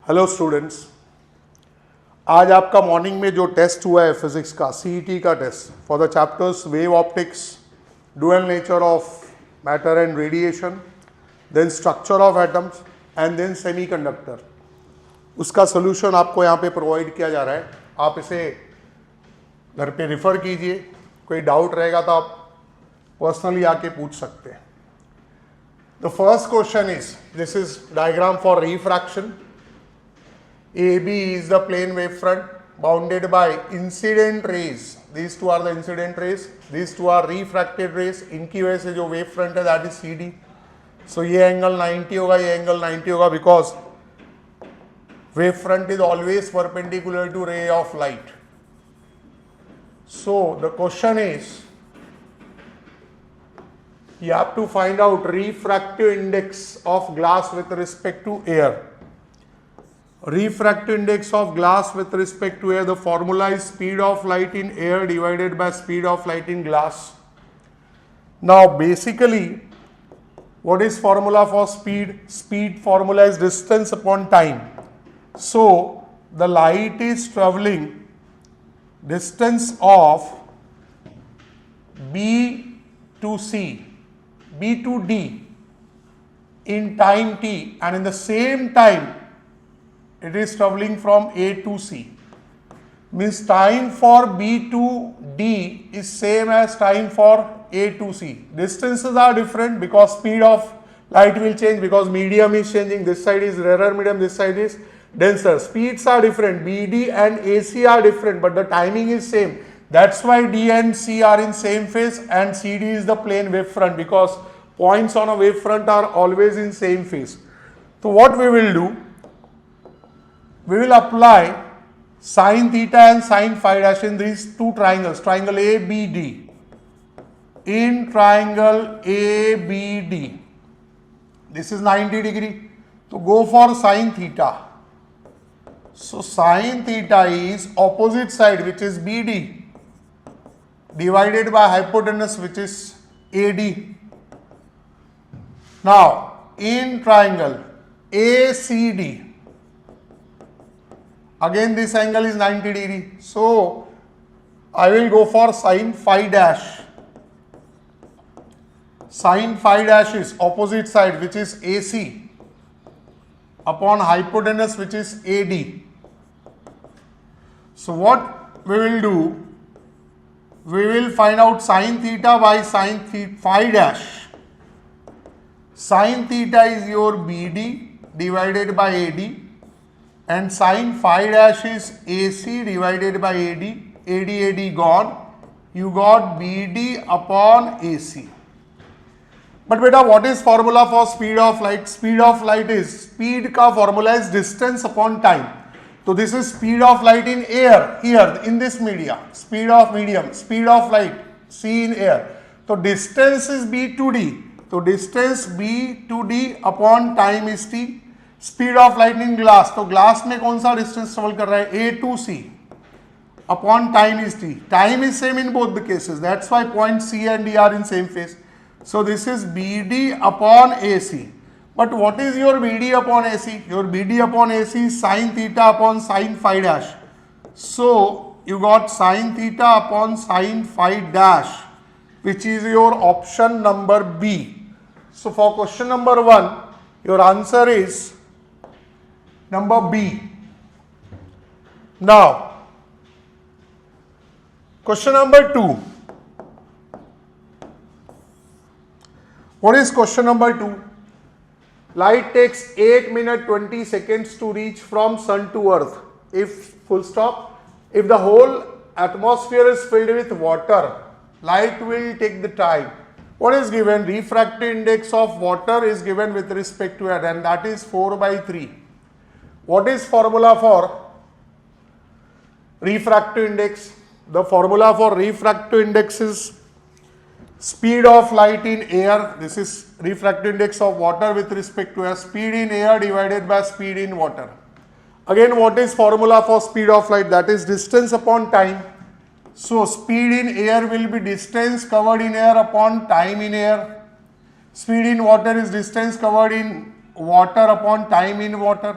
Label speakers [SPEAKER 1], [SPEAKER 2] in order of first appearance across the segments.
[SPEAKER 1] Hello students, आज आपका morning में जो टेस्ट हुआ है फिजिक्स का सीईटी का test for the chapters wave optics, dual nature of matter and radiation, then structure of atoms and then semiconductor, उसका सोल्यूशन आपको यहाँ पे प्रोवाइड किया जा रहा है। आप इसे घर पे रेफर कीजिए, कोई डाउट रहेगा तो आप पर्सनली आके पूछ सकते हैं। The first question is, this is diagram for refraction. AB is the plane wavefront bounded by incident rays. These two are the incident rays. These two are refracted rays. इनकी वजह से जो wave front है that is CD. So ये angle 90 होगा, ये angle 90 होगा because wave front is always perpendicular to ray of light. So the question is, you have to find out refractive index of glass with respect to air. Refractive index of glass with respect to air, the formula is speed of light in air divided by speed of light in glass. Now basically, what is formula for speed? Speed formula is distance upon time. So the light is traveling distance of B to C, B to D in time t, and in the same time it is traveling from A to C. Means time for B to D is same as time for A to C. Distances are different because speed of light will change because medium is changing. This side is rarer medium, this side is denser. Speeds are different. BD and AC are different, but the timing is same. That's why D and C are in same phase and CD is the plane wavefront because points on a wavefront are always in same phase. So what we will do? We will apply sine theta and sine phi dash in these two triangles, triangle ABD. In triangle ABD, this is 90 degree. So go for sine theta. So sine theta is opposite side, which is BD, divided by hypotenuse, which is AD. Now in triangle ACD, again this angle is 90 degree. So I will go for sine phi dash. Sine phi dash is opposite side, which is AC, upon hypotenuse, which is AD. So what we will do? We will find out sine theta by sine phi dash. Sine theta is your BD divided by AD. And sine phi dash is AC divided by AD. AD gone. You got BD upon AC. But beta, what is formula for speed of light? Speed of light is, speed ka formula is distance upon time. So this is speed of light in air, here in this media. Speed of medium, speed of light, C in air. So distance is B to D. So distance B to D upon time is T. Speed of light in glass, तो glass में कौन सा distance travel कर रहा है? A to C upon time is T. Time is same in both the cases, that's why point C and D are in same phase. So this is B D upon A C. But what is your B D upon A C? Your B D upon A C sine theta upon sine phi dash. So you got sine theta upon sine phi dash, which is your option number B. So for question number 1, your answer is number B. Now, question number 2. What is question number 2? Light takes 8 minutes 20 seconds to reach from sun to earth. If full stop, if the whole atmosphere is filled with water, light will take the time. What is given? Refractive index of water is given with respect to air, and that is 4/3. What is formula for refractive index? The formula for refractive index is speed of light in air. This is refractive index of water with respect to air. Speed in air divided by speed in water. Again, what is formula for speed of light? That is distance upon time. So speed in air will be distance covered in air upon time in air. Speed in water is distance covered in water upon time in water.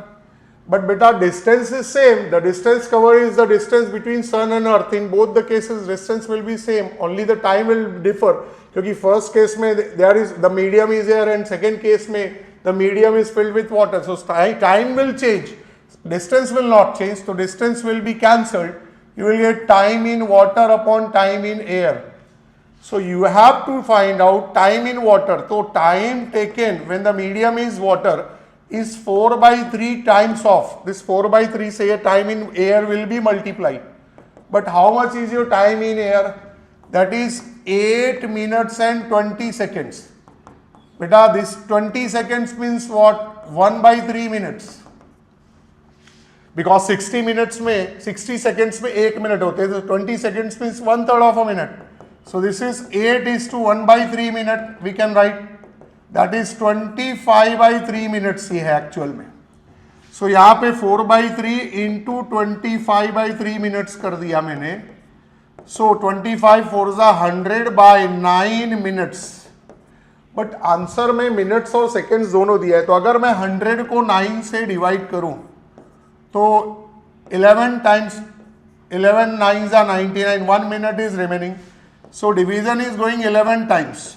[SPEAKER 1] But beta distance is same. The distance covered is the distance between sun and earth. In both the cases distance will be same. Only the time will differ. क्योंकि first case में there is the medium is here and second case में the medium is filled with water. So time will change. Distance will not change. So distance will be cancelled. You will get time in water upon time in air. So you have to find out time in water. So time taken when the medium is water is 4 by 3 times of this 4 by 3 say time in air will be multiplied. But how much is your time in air? That is 8 minutes and 20 seconds. Beta this 20 seconds means what? 1 by 3 minutes. Because 60 minutes में 60 seconds में 1 minute होते हैं, so 20 seconds means 1/3 of a minute. So this is 8 is to 1 by 3 minute we can write. That is 25 by 3 minutes ही है actual में. So यहाँ पे 4 by 3 into 25 by 3 minutes कर दिया मैंने. So 25 4 100 by 9 minutes. But answer में minutes और seconds दोनों दिया है, तो अगर मैं 100 को 9 से डिवाइड करूं तो 11 times 11 9s are 99, 1 minute is remaining. So division is going 11 times.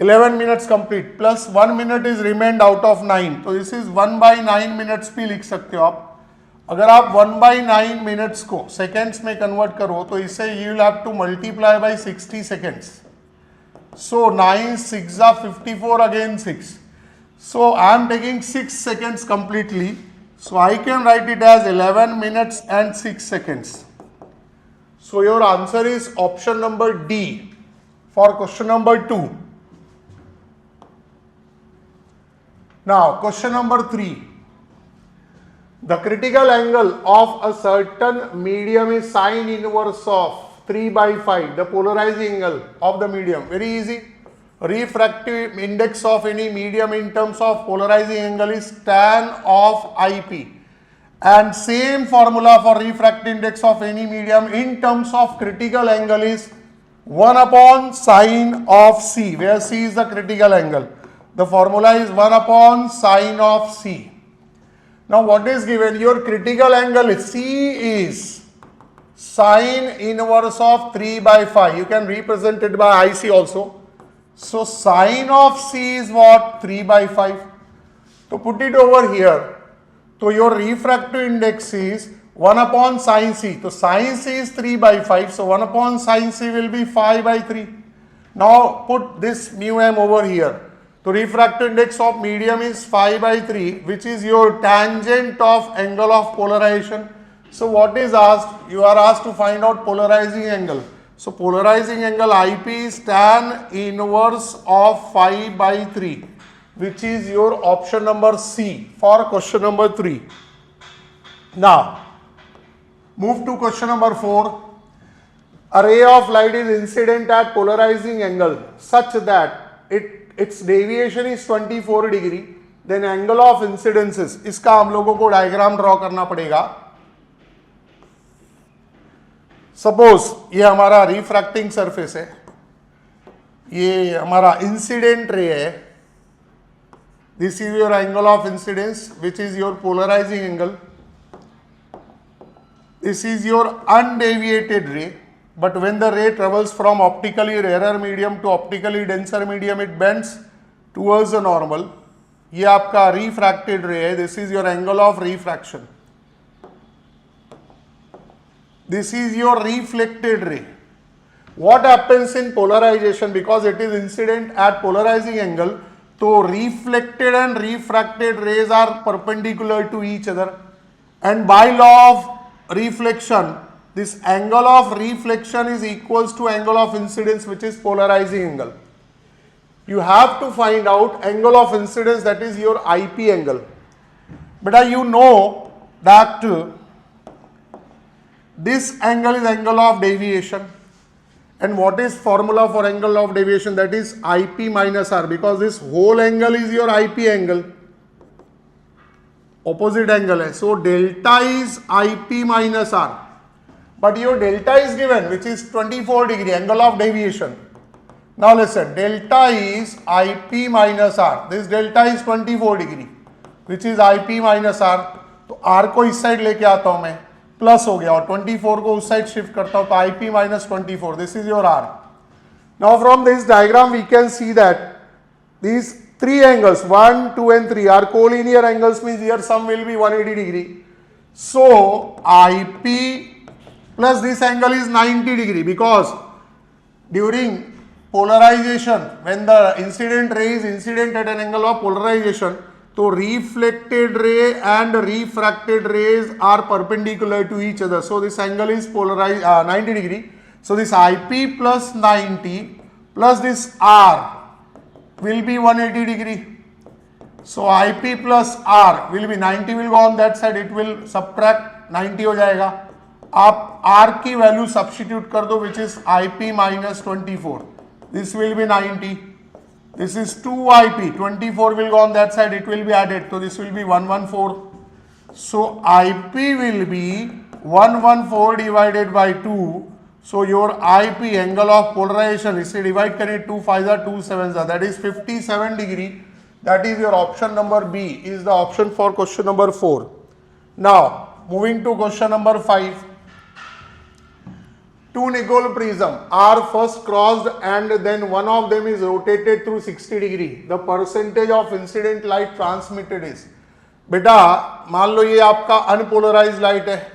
[SPEAKER 1] 11 minutes complete plus 1 minute is remained out of 9. तो this is 1 by 9 minutes भी लिख सकते हो आप. अगर आप 1 by 9 minutes को seconds में convert करो तो इसे you will have to multiply by 60 seconds. So 9 6 are 54 again 6. So I am taking 6 seconds completely. So I can write it as 11 minutes and 6 seconds. So your answer is option number D for question number 2. Now question number 3. The critical angle of a certain medium is sine inverse of 3 by 5, the polarizing angle of the medium. Very easy. Refractive index of any medium in terms of polarizing angle is tan of IP. And same formula for refractive index of any medium in terms of critical angle is 1 upon sine of C, where C is the critical angle. The formula is 1 upon sine of C. Now what is given? Your critical angle C is sine inverse of 3 by 5. You can represent it by IC also. So sine of C is what? 3 by 5. So put it over here. So your refractive index is 1 upon sine C. So sine C is 3 by 5. So 1 upon sine C will be 5 by 3. Now put this mu m over here. So refractive index of medium is 5 by 3, which is your tangent of angle of polarization. So what is asked? You are asked to find out polarizing angle. So polarizing angle IP is tan inverse of 5 by 3, which is your option number C for question number 3. Now, move to question number 4. A ray of light is incident at polarizing angle such that its deviation is 24 degree. Then angle of incidence is, इसका हम लोगों को diagram draw करना पड़ेगा. Suppose ये हमारा refracting surface है, ये हमारा इंसिडेंट रे है. This is your angle of incidence which is your polarising angle. This is your undeviated ray, but when the ray travels from optically rarer medium to optically denser medium, it bends towards the normal. ये आपका refracted ray है. This is your angle of refraction. This is your reflected ray. What happens in polarization? Because it is incident at polarizing angle, so reflected and refracted rays are perpendicular to each other, and by law of reflection, this angle of reflection is equals to angle of incidence, which is polarizing angle. You have to find out angle of incidence, that is your IP angle. But you know that this angle is angle of deviation. And what is formula for angle of deviation? That is IP minus R, because this whole angle is your IP angle. Opposite angle है. So delta is IP minus R. But your delta is given, which is 24 degree angle of deviation. Now listen, delta is IP minus R. This delta is 24 degree. Which is I P minus R. तो R को इस side लेके आता हूं मैं, plus हो गया, और 24 को उस साइड शिफ्ट करता हूं तो I P minus 24, this is your R. Now from this diagram we can see that these three angles 1, 2 and 3 are collinear angles, means here sum will be 180 degree. So IP plus this angle is 90 degree, because during polarization when the incident ray is incident at an angle of polarization, so reflected ray and refracted rays are perpendicular to each other, so this angle is polarized 90 degree. So this IP plus 90 plus this R will be 180 degree. So IP plus R will be 90 will go on that side, it will subtract 90 हो जाएगा. आप R की value substitute कर दो which is IP minus 24. This will be 90. This is 2IP. 24 will go on that side, it will be added. So this will be 114. So IP will be 114 divided by 2. So your IP angle of polarization, इसे divide करें 2 5 are 2 7 are, that is 57 degree. That is your option number B is the option for question number 4. Now moving to question number 5. Two Nicol prism are first crossed and then one of them is rotated through 60 degree. The percentage of incident light transmitted is, बेटा मान लो ये आपका unpolarised light है,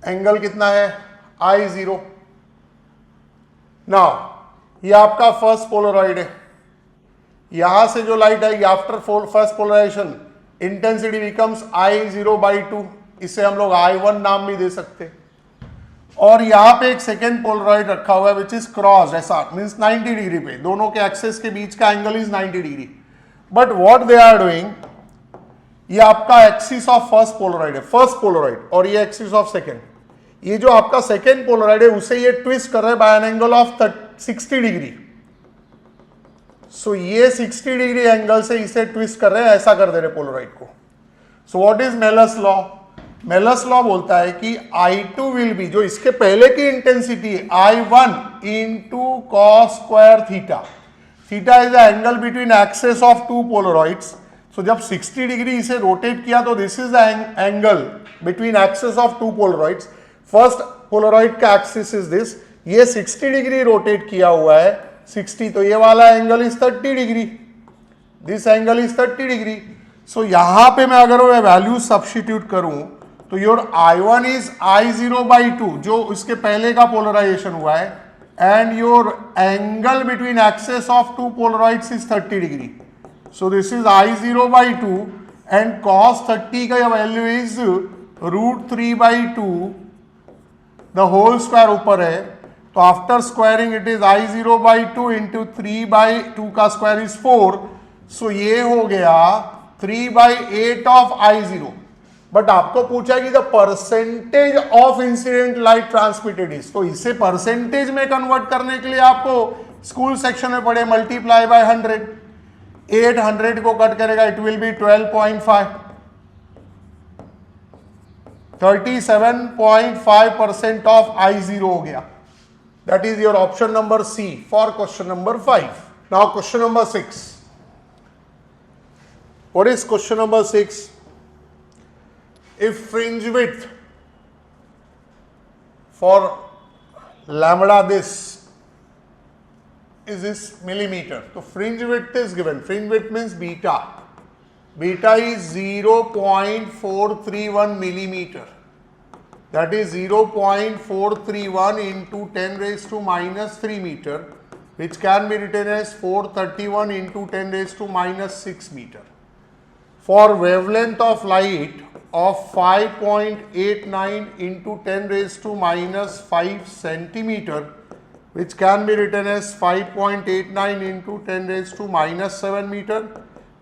[SPEAKER 1] angle कितना है I0. Now ये आपका first polaroid है, यहां से जो लाइट आएगी after first polarisation intensity becomes I0/2, इसे हम लोग I1 नाम भी दे सकते हैं. और यहाँ पे एक सेकेंड पोलराइड रखा हुआ है विच इज क्रॉस, ऐसा मीन्स 90 डिग्री पे, दोनों के एक्सेस के बीच का angle is 90 degree. But what they are doing, ये आपका एक्सिस ऑफ फर्स्ट पोलराइड है, फर्स्ट पोलराइड, और ये एक्सिस ऑफ सेकेंड. ये जो आपका सेकेंड पोलराइड है उसे ये ट्विस्ट कर रहे हैं by an angle of 60 degree. सो ये 60 डिग्री एंगल से इसे ट्विस्ट कर रहे हैं, ऐसा कर दे रहे पोलराइड को. So what is Malus law? Malus law बोलता है कि I2 विल बी, जो इसके पहले की इंटेंसिटी है, I1 into cos square theta. Theta is the angle between axes of two polaroids. So जब 60 डिग्री इसे रोटेट किया तो this is the angle between axes of two polaroids. First polaroid का एक्सिस इज दिस, ये 60 degree rotate किया हुआ है 60, तो ये वाला angle is 30 degree, this angle is 30 degree. So यहां पे मैं अगर मैं वैल्यू सब्स्टिट्यूट करूं तो योर I1 इज I0/2, जो इसके पहले का पोलराइजेशन हुआ है, and your angle between axes of two polaroids is 30 degree. So this is I0/2 and cos 30 का value is √3/2, the whole square ऊपर है, तो after squaring it is I0/2 into 3/2 का स्क्वायर इज 4. सो ये हो गया 3/8 ऑफ I0. बट आपको पूछा कि the percentage of incident light transmitted is, तो इसे परसेंटेज में कन्वर्ट करने के लिए आपको स्कूल सेक्शन में पढ़े मल्टीप्लाई बाय 100. 800 को कट करेगा it will B 12.5, 37.5% of I0 हो गया. That is your option number C for question number 5. Now question number 6. What is question number 6? If fringe width for lambda this is millimeter, so fringe width is given. Fringe width means beta. Beta is 0.431 millimeter. That is 0.431 into 10 raised to minus 3 meter, which can be written as 431 into 10 raised to minus 6 meter. For wavelength of light of 5.89 into 10 raised to minus 5 centimeter, which can be written as 5.89 into 10 raised to minus 7 meter,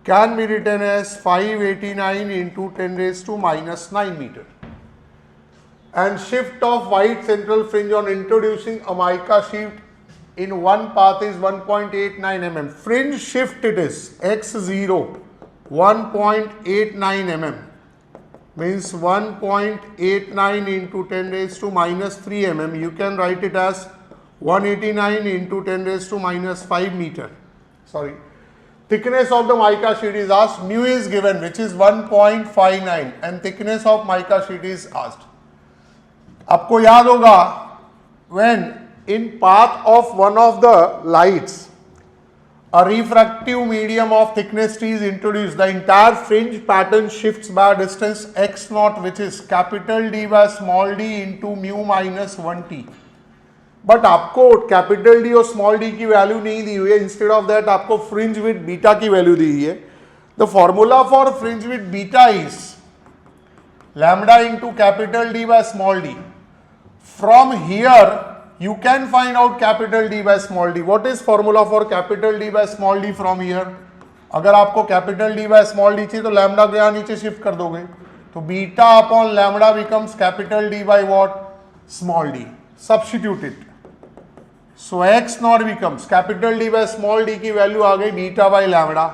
[SPEAKER 1] can be written as 589 into 10 raised to minus 9 meter. And shift of white central fringe on introducing a mica sheet in one path is 1.89 mm. Fringe shift it is x0 1.89 mm, means 1.89 into 10 raised to minus 3 mm. You can write it as 189 into 10 raised to minus 5 meter. Sorry. Thickness of the mica sheet is asked. Mu is given, which is 1.59, and thickness of mica sheet is asked. आपको याद होगा, when in path of one of the lights a refractive medium of thickness t is introduced, the entire fringe pattern shifts by a distance x naught, which is capital D by small d into mu minus 1t. But आपको capital D और small D की value नहीं दी हुई है, instead of that आपको fringe with beta की value दी हुई है. The formula for fringe with beta is lambda into capital D by small D. From here you can find out capital D by small d. What is formula for capital D by small d from here? अगर आपको capital D by small d चाहिए तो lambda को यहाँ नीचे shift कर दोगे, तो beta upon lambda becomes capital D by what? Small d. Substitute it. So x naught becomes capital D by small d की वैल्यू आ गई beta by lambda,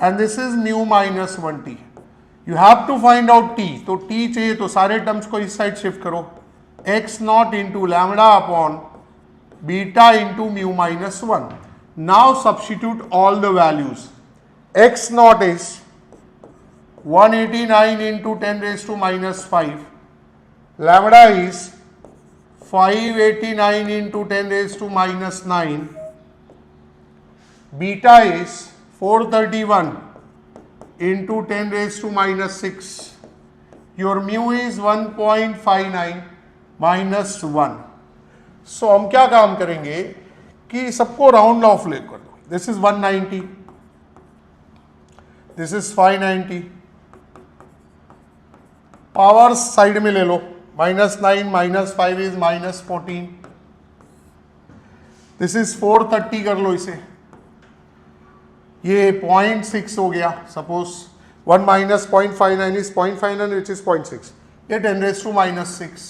[SPEAKER 1] and this is mu minus 1t. You have to find out t. तो t चाहिए तो सारे terms को इस side shift करो, x naught into lambda upon beta into mu minus 1. Now substitute all the values. X naught is 189 into 10 raised to minus 5. Lambda is 589 into 10 raised to minus 9. Beta is 431 into 10 raised to minus 6. Your mu is 1.59 minus 1. सो हम क्या काम करेंगे कि सबको round of ले कर दो. This is 190, this is 590. Power side में ले लो, minus 9 minus 5 is minus 14. This is 430 कर लो इसे, ये 0.6 हो गया. Suppose 1 minus 0.59 is 0.59 which is 0.6. ये 10 raise to minus 6.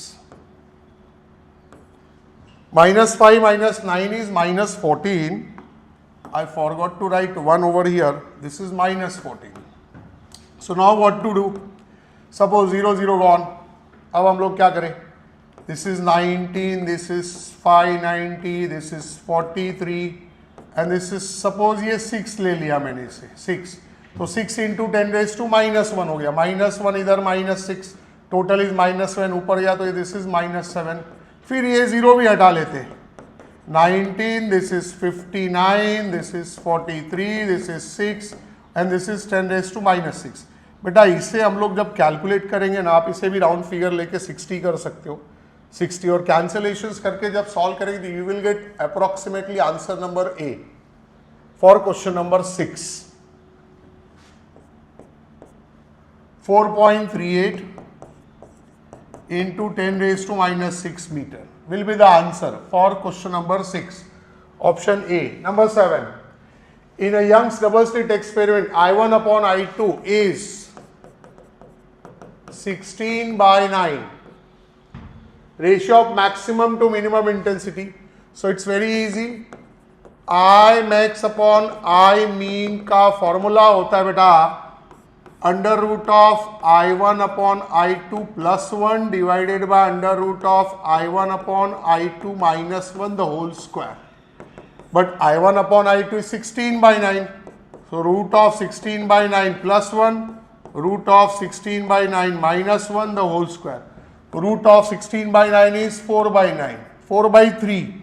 [SPEAKER 1] Minus 5 minus 9 is minus 14. I forgot to write 1 over here. This is minus 14. So now what to do? Suppose 0 0 gone. अब हम लोग क्या करें? This is 19, this is 590, this is 43, and this is, suppose ये 6 ले लिया मैंने इसे 6, तो 6 into 10 raised to minus 1 हो गया. minus 1 इधर minus 6, total is minus 1, ऊपर गया तो this is minus 7. फिर ये 0 भी हटा लेते. 19, this is 59, this is 43, this is 6, and this is 10 raised to minus 6. बेटा इसे हम लोग जब कैलकुलेट करेंगे ना, आप इसे भी राउंड फिगर लेके 60 कर सकते हो, 60, और कैंसलेशंस करके जब सॉल्व करेंगे तो you will gate approximately answer number A for question number 6. 4.38 into 10 raised to minus 6 meter will be the answer for question number 6, option A. Number 7, in a Young's double slit experiment, I1 upon I2 is 16 by 9, ratio of maximum to minimum intensity. So it's very easy. I max upon I mean का formula होता है बेटा under root of I1 upon I2 plus 1 divided by under root of I1 upon I2 minus 1 the whole square. But I1 upon I2 is 16 by 9. So root of 16 by 9 plus 1, root of 16 by 9 minus 1 the whole square. Root of 16 by 9 is 4 by 9. 4 by 3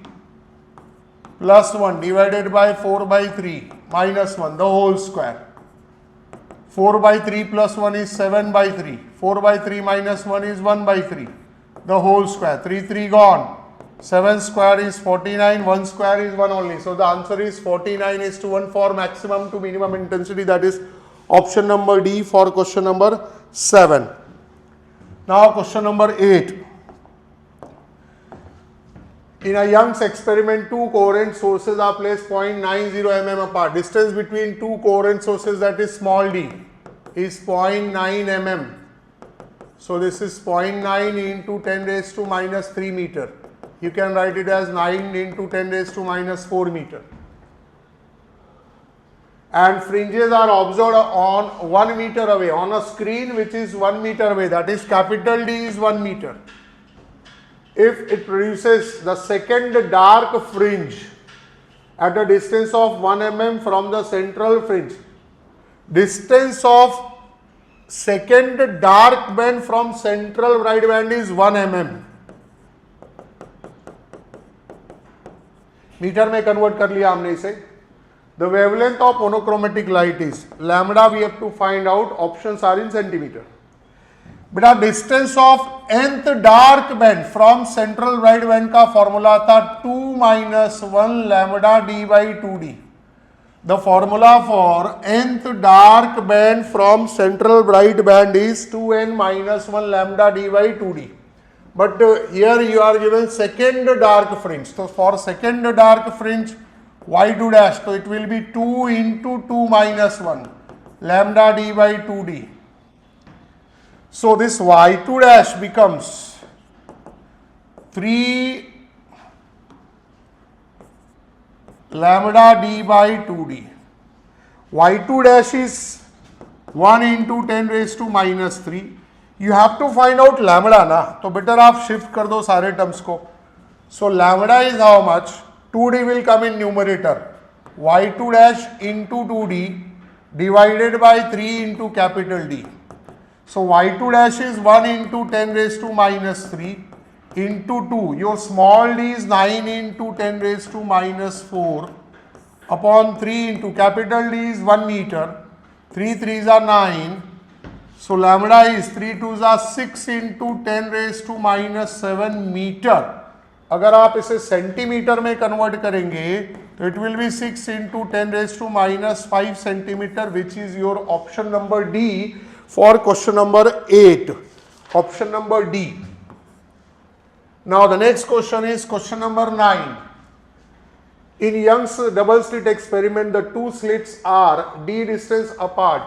[SPEAKER 1] plus 1 divided by 4 by 3 minus 1 the whole square. 4 by 3 plus 1 is 7 by 3. 4 by 3 minus 1 is 1 by 3. The whole square. 3 3 gone. 7 square is 49. 1 square is 1 only. So the answer is 49:1 for maximum to minimum intensity. That is option number D for question number 7. Now question number 8. In a Young's experiment, two coherent sources are placed 0.90 mm apart. Distance between two coherent sources, that is small d, is 0.9 mm. So this is 0.9 into 10 raised to minus 3 meter. You can write it as 9 into 10 raised to minus 4 meter. And fringes are observed on 1 meter away on a screen which is 1 meter away. That is capital D is 1 meter. If it produces the second dark fringe at a distance of 1 mm from the central fringe. Distance of second dark band from central bright band is 1 mm. Metre में convert कर लिया हमने इसे. The wavelength of monochromatic light is lambda. We have to find out. Options are in centimeter. बेटा distance of nth dark banned from central bright band का formula था 2 minus 1 lambda D by 2d. The formula for nth dark banned from central bright band is 2n minus 1 lambda d by 2d. But here you are given second dark fringe. So for second dark fringe y2 dash, so it will be 2 into 2 minus 1 lambda d by 2d. So this y2 dash becomes 3 lambda d by 2d. y2 dash is 1 into 10 raised to minus 3. You have to find out lambda ना, तो better आप shift कर दो सारे terms को. So lambda is how much? 2d will come in numerator. y2 dash into 2d divided by 3 into capital D. So y2 dash is 1 into 10 raised to minus 3 into 2. Your small d is 9 into 10 raised to minus 4 upon 3 into capital D is 1 meter. 3 3s are 9. So lambda is 3 2s are 6 into 10 raised to minus 7 meter. अगर आप इसे centimetre में convert करेंगे तो it will be 6 into 10 raise to minus 5 centimetre, which is your option number D for question number 8. Option number D. Now the next question is question number 9. In Young's double slit experiment, the two slits are d distance apart.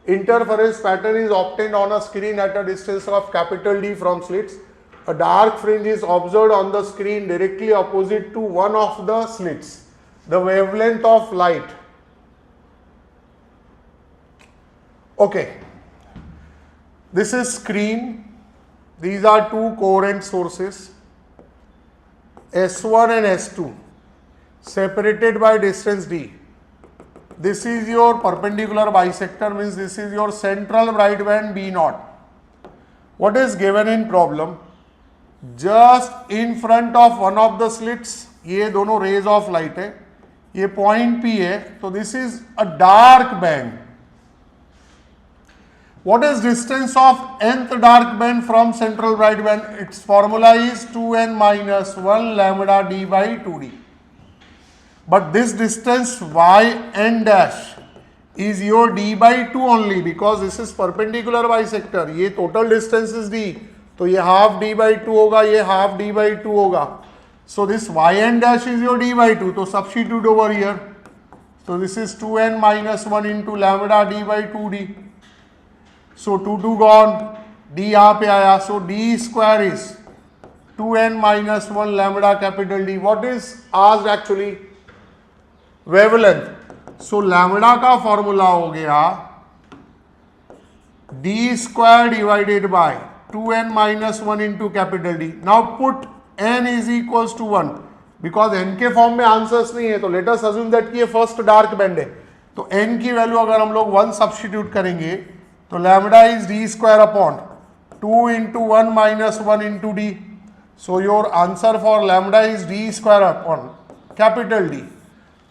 [SPEAKER 1] Interference pattern is obtained on a screen at a distance of capital D from slits. A dark fringe is observed on the screen directly opposite to one of the slits. The wavelength of light. Okay. This is screen. These are two coherent sources, S1 and S2, separated by distance d. This is your perpendicular bisector, means this is your central bright band B0. What is given in problem? Just in front of one of the slits, ये दोनों rays of light है, ये point P है, तो this is a dark band. What is distance of nth dark band from central bright band? Its formula is 2n minus 1 lambda d by 2d. But this distance yn dash is your d by 2 only, because this is perpendicular bisector. ये total distance is d, तो ये half d by 2 होगा, ये half d by 2 होगा. So this yn dash is your d by 2, तो substitute over here. So this is 2n minus 1 into lambda d by 2d. So 2 2 gone, d यहाँ पे आया, so d square is 2n minus 1 lambda capital D. What is asked actually? Wavelength. So lambda का formula हो गया d square divided by 2n minus 1 into capital D. Now put n is equals to 1. Because n के form में answers नहीं है, तो let us assume that कि ये फर्स्ट डार्क बैंड है, तो n की वैल्यू अगर हम लोग 1 सब्स्टिट्यूट करेंगे तो lambda is d square upon 2 into 1 minus 1 into d. So your answer for lambda is d square upon capital D.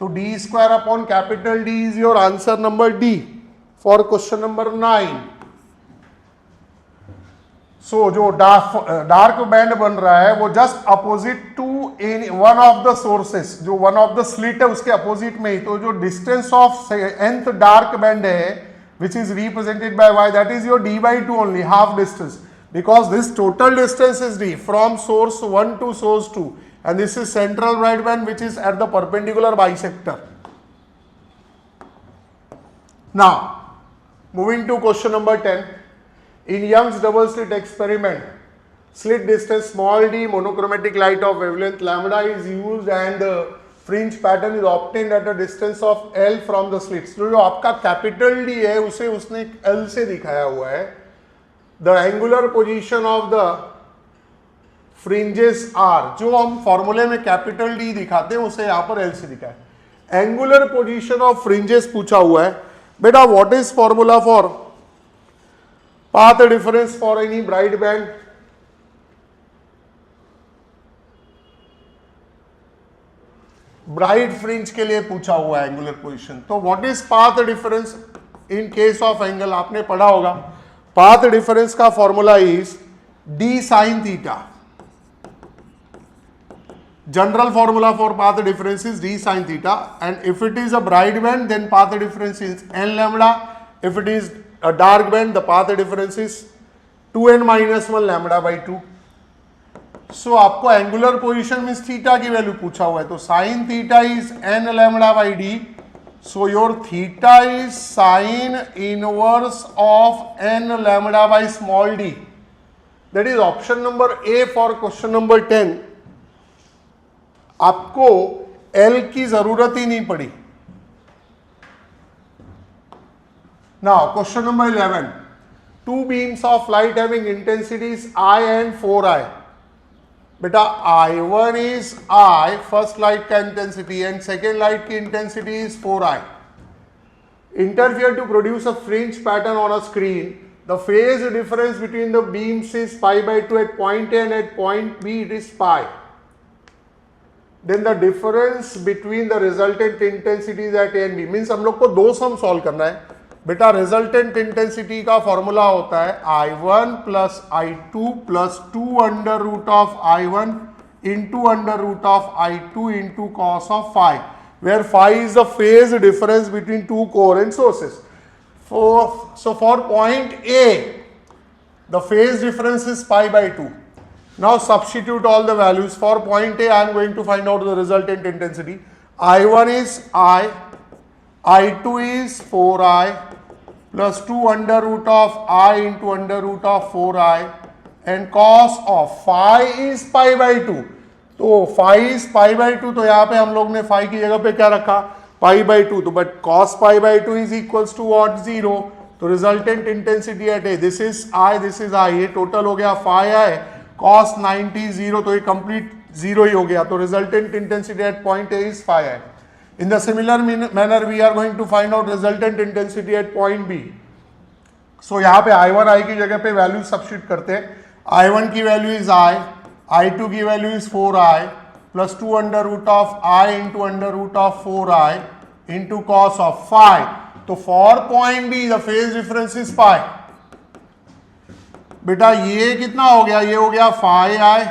[SPEAKER 1] तो d square upon capital D is your answer number D for question number 9. So जो dark band बन रहा है वो just opposite to one of the sources, जो one of the slit है उसके opposite में ही. तो जो distance of nth dark band है which is represented by y, that is your d by 2 only, half distance, because this total distance is d from source 1 to source 2, and this is central bright band which is at the perpendicular bisector. Now moving to question number 10. In Young's double slit experiment, slit distance small d, monochromatic light of wavelength lambda is used and fringe pattern is obtained at a distance of L from the slits. तो जो आपका capital D है उसे उसने L से दिखाया हुआ है. The angular position of the fringes are, जो हम फॉर्मूले में कैपिटल डी दिखाते हैं उसे यहां पर एल से दिखा है। एंगुलर पोजीशन ऑफ फ्रिंजेस पूछा हुआ है। बेटा what is formula for path difference for any bright band? Bright fringe के लिए पूछा हुआ है एंगुलर पोजीशन। तो what is path difference in case of angle? आपने पढ़ा होगा पाथ डिफरेंस का formula is D sine theta. General formula for path difference is d sin theta, and if it is a bright band then path difference is n lambda. If it is a dark band the path difference is 2n minus 1 lambda by 2. So आपको angular position means theta की value पूछा हुआ है, तो sin theta is n lambda by d. So your theta is sin inverse of n lambda by small d. That is option number A for question number 10. आपको L की जरूरत ही नहीं पड़ी। Now question number 11. Two beams of light having intensities I and 4I. बेटा I1 is I, first light का intensity, and second light की intensity is 4I. Interfere to produce a fringe pattern on a screen. The phase difference between the beams is pi by 2 at point A and at point B it is pi. Then the difference between the resultant intensities at A and B means हम लोग को दो sum solve करना है। बेटा resultant intensity का formula होता है I1 plus I2 plus 2 under root of I1 into under root of I2 into cos of phi, where phi is the phase difference between two coherent sources. So for point A, the phase difference is pi by 2. Now substitute all the values. For point A, I am going to find out the resultant intensity. I1 is I, I2 is 4I, plus 2 under root of I into under root of 4I, and cos of phi is pi by 2. तो phi is pi by 2, तो यहाँ पे हम लोग ने phi की जगह पे क्या रखा? pi by 2. तो but cos pi by 2 is equals to what? 0. तो resultant intensity at A, this is I, this is I, ये total हो गया phi I, cos 90 0, तो ये कंप्लीट जीरो ही हो गया। तो resultant intensity at point A is phi I. In the similar manner we are going to find out resultant intensity at point B. So यहाँ पे I1 I की जगह पे वैल्यू सब्स्टिट्यूट करते हैं। I1 की वैल्यू इज I, I2 की value is 4I plus 2 under root of I into under root of 4I into cos of phi। तो for point B the phase difference is pi। बेटा ये कितना हो गया? ये हो गया phi I,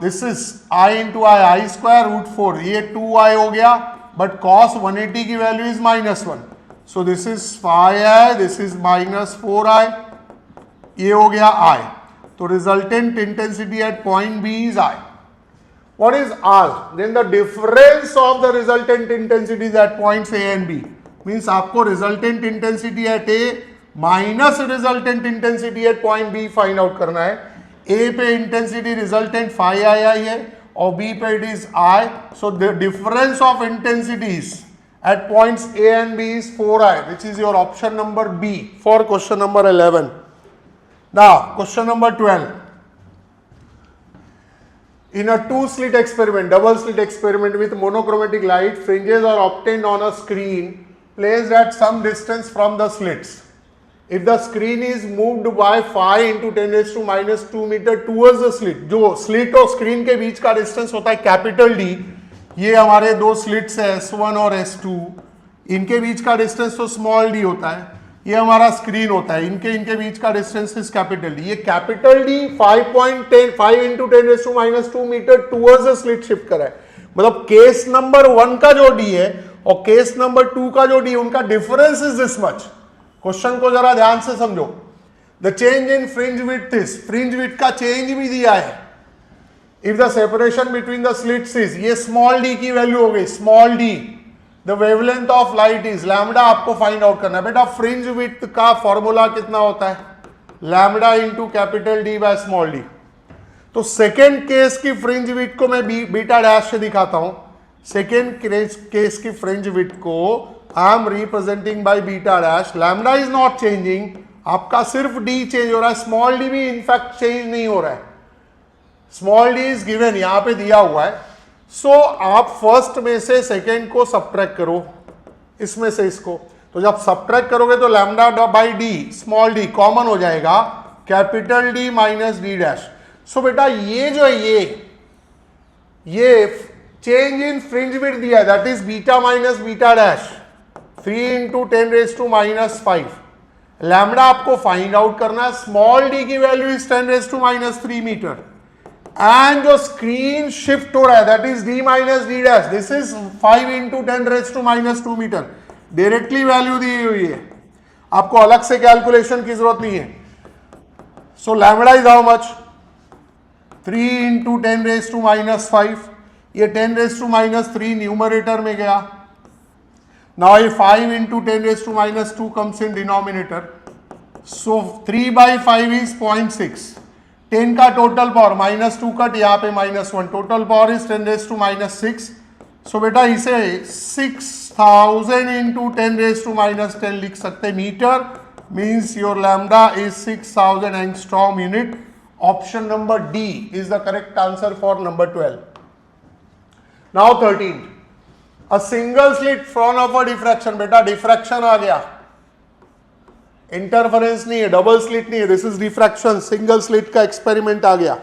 [SPEAKER 1] this is I into I square root 4, ये 2I हो गया, बट cos 180 की value is -1, so this is phi I, this is -4I, ये हो गया I। तो resultant intensity at point B is I. What is R? Then the difference of the resultant intensities at points A and B means आपको resultant intensity at A minus resultant intensity at point B find out करना है। ए पे intensity resultant phi आई है और B पे it is I, so the difference of intensities at points A and B is 4I, which is your option number B for question number 11. Now question number 12. In a two-slit experiment, double-slit experiment with monochromatic light, fringes are obtained on a screen placed at some distance from the slits. If the screen is moved by phi into 10 raised to minus 2 meter towards the slit, जो slit और screen के बीच का distance होता है capital D, ये हमारे दो स्लिट्स है S1 और S2, इनके बीच का डिस्टेंस तो स्मॉल डी होता है, ये हमारा स्क्रीन होता है, इनके बीच का डिस्टेंस इज कैपिटल डी। ये capital D 5 into 10 raised to minus 2 metre towards the slit shift करा है। मतलब केस नंबर 1 का जो डी है और केस नंबर 2 का जो डी, उनका difference is this much. Question को जरा ध्यान से समझो। The change in fringe width is, fringe width का चेंज भी दिया है। If the separation between the slits is, ये स्मॉल डी की वैल्यू हो गई, small D. The wavelength of light is lambda, आपको फाइंड आउट करना है। बेटा फ्रिंज विड्थ का फॉर्मूला कितना होता है? Lambda into capital D by small D. तो सेकेंड केस की फ्रिंज विड्थ को मैं बीटा डैश से दिखाता हूं। सेकेंड केस की फ्रिंज विड्थ को I am representing by beta dash. Lambda is not changing, आपका सिर्फ डी चेंज हो रहा है, स्मॉल डी भी इनफैक्ट चेंज नहीं हो रहा है। स्मॉल डी इज गिवन, यहां पे दिया हुआ है. सो आप फर्स्ट में से सेकेंड को सब्ट्रैक्ट करो, इसमें से इसको. तो जब सब्ट्रैक्ट करोगे तो lambda by D small D common हो जाएगा, capital D minus D dash. So बेटा ये जो है ये चेंज इन फ्रिंज विड्थ दिया है, that is beta minus beta dash 3 into 10⁻⁻⁵. Lambda आपको फाइंड आउट करना है. स्मॉल डी की वैल्यू इज 10⁻³ मीटर. एंड जो स्क्रीन शिफ्ट हो रहा है that is D minus D dash, this is 5 into 10⁻² meter. Directly value दी हुई है, आपको अलग से कैलकुलेशन की जरूरत नहीं है. सो lambda is how much? 3 into 10⁻⁵. ये 10⁻³ न्यूमरेटर में गया. नाउ ये 5 into 10⁻² comes in denominator. So 3/5 is 0.6. 10 का टोटल पावर -2 कट, यहाँ पे -1, टोटल पावर इज 10⁻⁻⁶. सो बेटा इसे 6000 इंटू 10⁻⁻10 लिख सकते metre. Means your lambda is 6000 angstrom unit. Option number D is the correct answer for number 12. Now 13, a single slit from of a diffraction. बेटा diffraction आ गया, interference नहीं है, डबल स्लिट नहीं है, this is diffraction. Single slit का experiment आ गया.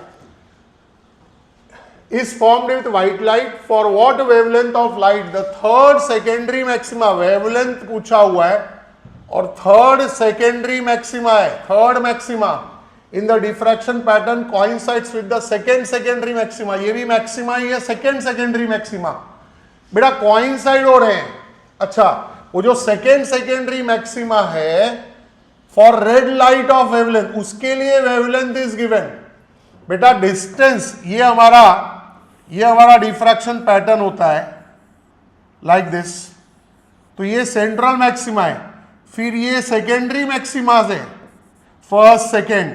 [SPEAKER 1] is formed with white light for what wavelength of light? The third secondary maxima, wavelength पूछा हुआ है और third secondary maxima है. third maxima in the diffraction pattern coincides with the second secondary maxima. ये भी maxima ही है, second secondary maxima. बेटा coincide हो रहे हैं. अच्छा, वो जो second secondary maxima है for red light of wavelength, उसके लिए wavelength is given. बेटा distance, ये हमारा डिफ्रैक्शन पैटर्न होता है लाइक दिस. तो ये सेंट्रल मैक्सिमा है, फिर ये सेकेंडरी मैक्सिमास है, फर्स्ट सेकेंड.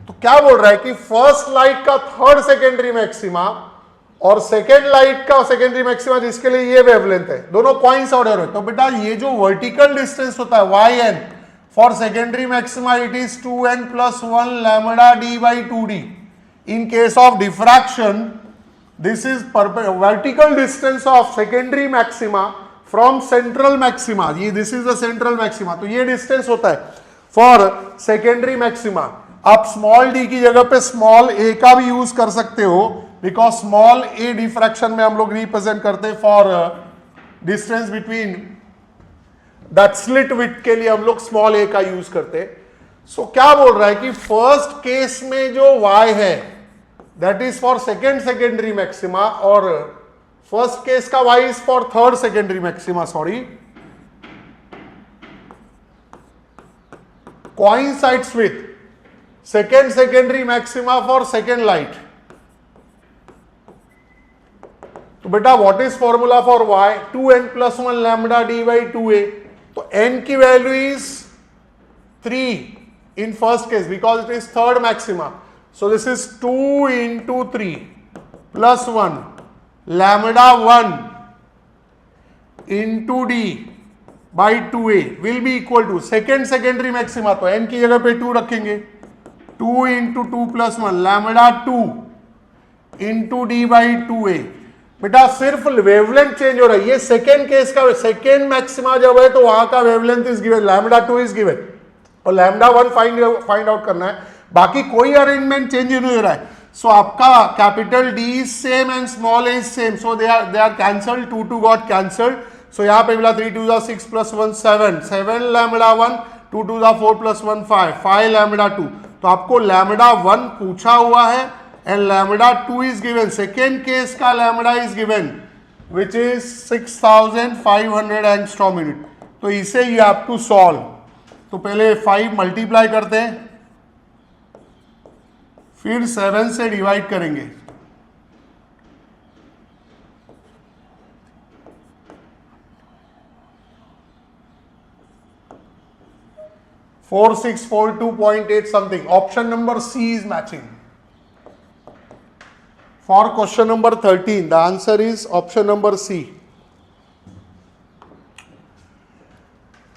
[SPEAKER 1] तो क्या बोल रहा है कि फर्स्ट लाइट का थर्ड सेकेंडरी मैक्सिमा और सेकेंड लाइट का सेकेंडरी मैक्सिमा जिसके लिए ये वेवलेंथ है, दोनों कोइंसाइड हो रहे. तो बेटा ये जो वर्टिकल डिस्टेंस होता है yn for secondary maxima it is 2n+1 lambda d by 2d. In case of diffraction this is vertical distance of secondary maxima from central maxima. ये this is the central maxima. तो ये distance होता है for secondary maxima. आप small d की जगह पे small a का भी यूज कर सकते हो, because small a diffraction में हम लोग represent करते हैं for distance between that slit width के लिए हम लोग small a का यूज करते हैं. So क्या बोल रहा है कि first case में जो y है that is for second secondary maxima और first case का y is for third secondary maxima, sorry, coincides with second secondary maxima for second light. तो बेटा what is formula for y? 2n+1 lambda d by 2a. तो n की value is 3 in first case because it is third maxima. So this is 2 into 3 plus 1 lambda 1 into d by 2a will be equal to second secondary maxima. तो n की जगह पे 2 रखेंगे, 2 into 2 plus 1 lambda 2 into d by 2a. बेटा सिर्फ wavelength change हो रहा है. ये सेकेंड केस का सेकेंड मैक्सिमा जब है तो वहां का wavelength is given, lambda 2 is given और लैम्डा 1 फाइंड आउट करना है. बाकी कोई अरेंजमेंट चेंज नहीं हो रहा है. सो आपका capital D is same and small is same, so they are cancelled, 2 got cancelled. So यहाँ पे मिला 3 2 6 plus 1 7, 7 लैम्डा 1, 2 2 4 plus 1 5, 5 लैम्डा 2. तो आपको लैम्डा 1 पूछा हुआ है and lambda 2 is given. Second case का lambda is given which is 6500 angstrom unit. तो इसे यू हैव टू सॉल्व. तो पहले 5 मल्टीप्लाई करते हैं, फिर 7 से डिवाइड करेंगे. Four 4642.8 something. Option number C is matching. For question number 13, the answer is option number C.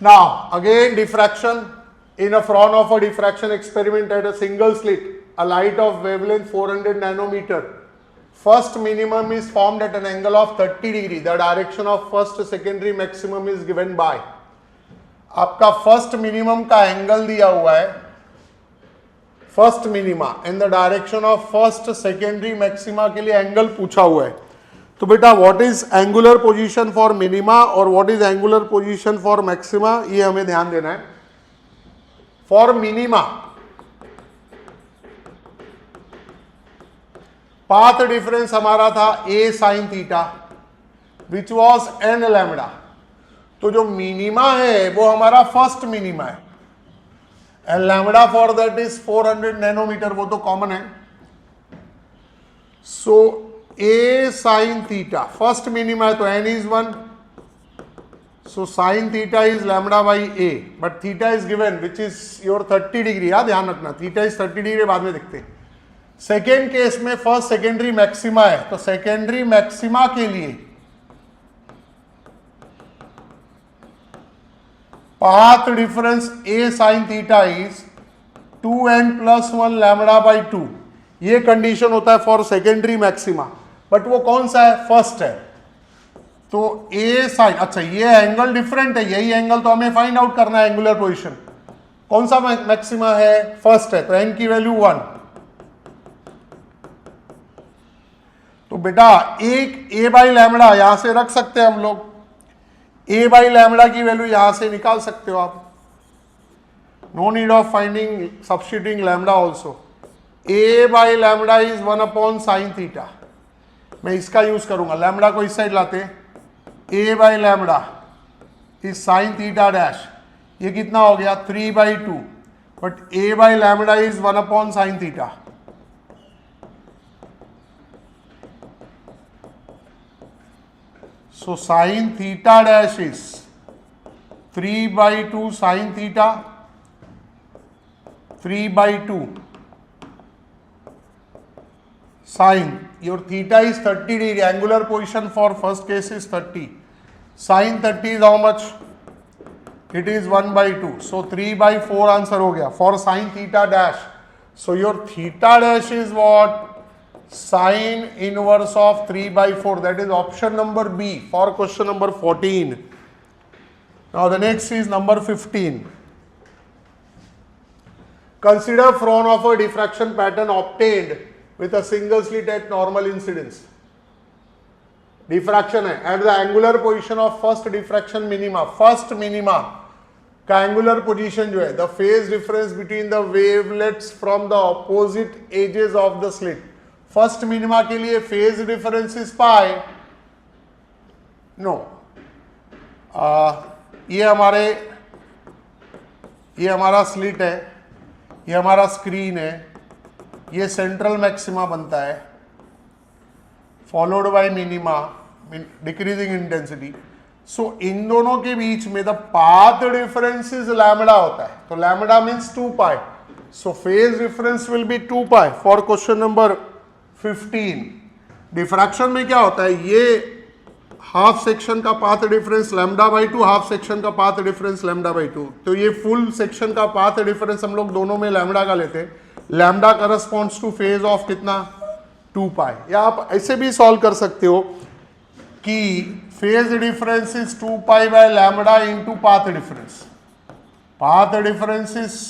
[SPEAKER 1] Now, again diffraction in a front of a diffraction experiment at a single slit. a light of wavelength 400 nanometer. First minimum is formed at an angle of 30 degree. The direction of first secondary maximum is given by. आपका first minimum का angle दिया हुआ है, first minima in the direction of first secondary maxima के लिए angle पूछा हुआ है. तो बेटा what is angular position for minima और what is angular position for maxima, ये हमें ध्यान देना है. फॉर मिनिमा पाथ डिफरेंस हमारा था a sine theta which was n lambda. तो जो मिनिमा है वो हमारा फर्स्ट मिनिमा है and lambda for that is 400 nanometre, वो तो कॉमन है. So a sine theta first minima है तो n is 1. So sine theta is lambda by a, but theta is given which is your 30 degree. यार ध्यान रखना, theta is 30 degree, बाद में देखते हैं. सेकेंड केस में फर्स्ट सेकेंडरी मैक्सिमा है, तो सेकेंडरी मैक्सिमा के लिए path difference a sine theta is 2n plus 1 lambda by 2. ये कंडीशन होता है फॉर सेकेंडरी मैक्सिमा, बट वो कौन सा है, फर्स्ट है. तो a साइन, अच्छा ये एंगल डिफरेंट है, यही एंगल तो हमें फाइंड आउट करना है. एंगुलर पोजीशन कौन सा मैक्सिमा है, फर्स्ट है, तो n की वैल्यू 1. तो बेटा एक a बाई लैम्डा यहां से रख सकते हैं हम लोग, a बाई लैम्डा की वैल्यू यहां से निकाल सकते हो आप. No need of finding substituting lambda also. a by lambda is 1 upon sine theta. मैं इसका यूज करूंगा, लैम्डा को इस साइड लाते, a by lambda is sine theta dash. ये कितना हो गया 3/2, but a by lambda is 1 upon sine theta. So sin theta dash is 3/2 sin theta, 3/2 sin. Your theta is 30 degree. Angular position for first case is 30. Sin 30 is how much? It is 1/2. So 3/4 answer हो गया for sin theta dash. So your theta dash is what? Sine inverse of 3/4. That is option number B for question number 14. Now the next is number 15. Consider Fraunhofer diffraction pattern obtained with a single slit at normal incidence. Diffraction है at the angular position of first diffraction minima. First minima का angular position जो है, the phase difference between the wavelets from the opposite edges of the slit. First minima के लिए phase difference is pi. No, ये हमारा slit है, ये हमारा स्क्रीन है, ये सेंट्रल मैक्सिमा बनता है followed by minima decreasing intensity. So इन दोनों के बीच में the path difference is lambda होता है, तो lambda means 2 pi. So phase difference will be 2 pi for question number 15. Diffraction में क्या होता है, ये हाफ सेक्शन का path difference lambda by 2, half section का पाथ डिफरेंस लैम्डा बाई 2. तो ये फुल सेक्शन का पाथ डिफरेंस हम लोग दोनों में लैम्डा का लेते हैं. Lambda corresponds two phase of कितना, 2 पाई. या आप ऐसे भी सॉल्व कर सकते हो कि phase difference is 2 pi by lambda into path difference. Path difference is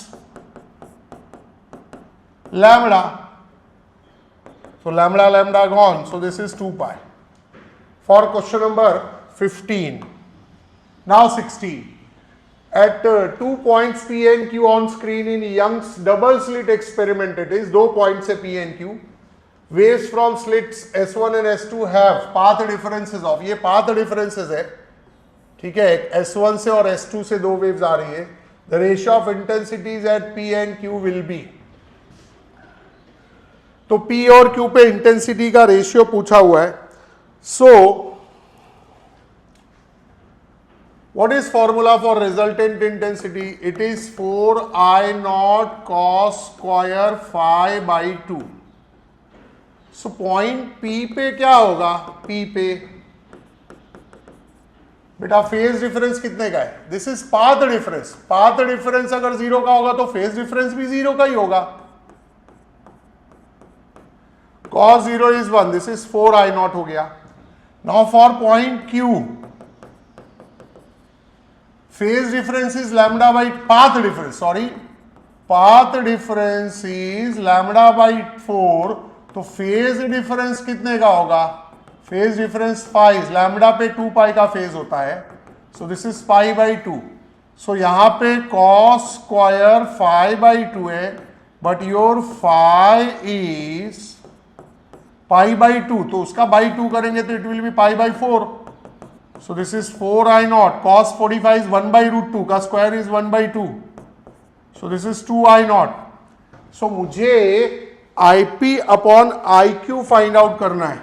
[SPEAKER 1] lambda, so lambda gone, so this is 2 pi for question number 15. Now 16. At 2 points P and Q on screen in Young's double slit experiment, it is 2 points है P and Q. Waves from slits S1 and S2 have path differences of, ये path differences है, ठीक है, S1 से और S2 से 2 waves आ रही है. The ratio of intensities at P and Q will be. तो P और Q पे इंटेंसिटी का रेशियो पूछा हुआ है. So what is formula for resultant intensity? It is 4I0 cos square phi by 2. So point P पे क्या होगा, P पे बेटा फेज डिफरेंस कितने का है, this is path difference. Path difference अगर 0 का होगा तो फेज डिफरेंस भी 0 का ही होगा. cos 0 is 1, this is 4 I naught हो गया. Now for point Q, phase difference is lambda by path difference is lambda by 4. तो फेज डिफरेंस कितने का होगा? फेज डिफरेंस पाई, लैम्बडा पे 2 पाई का फेज होता है, so this is pi by 2. So यहां पे cos स्क्वायर 5 बाई 2 है, but your phi is pi by 2, तो उसका बाई 2 करेंगे तो it will be pi by 4. So this is 4 I naught. cos 45 is 1 by root 2 का square is 1 by 2. So this is 2 I naught. So मुझे IP upon IQ find out करना है,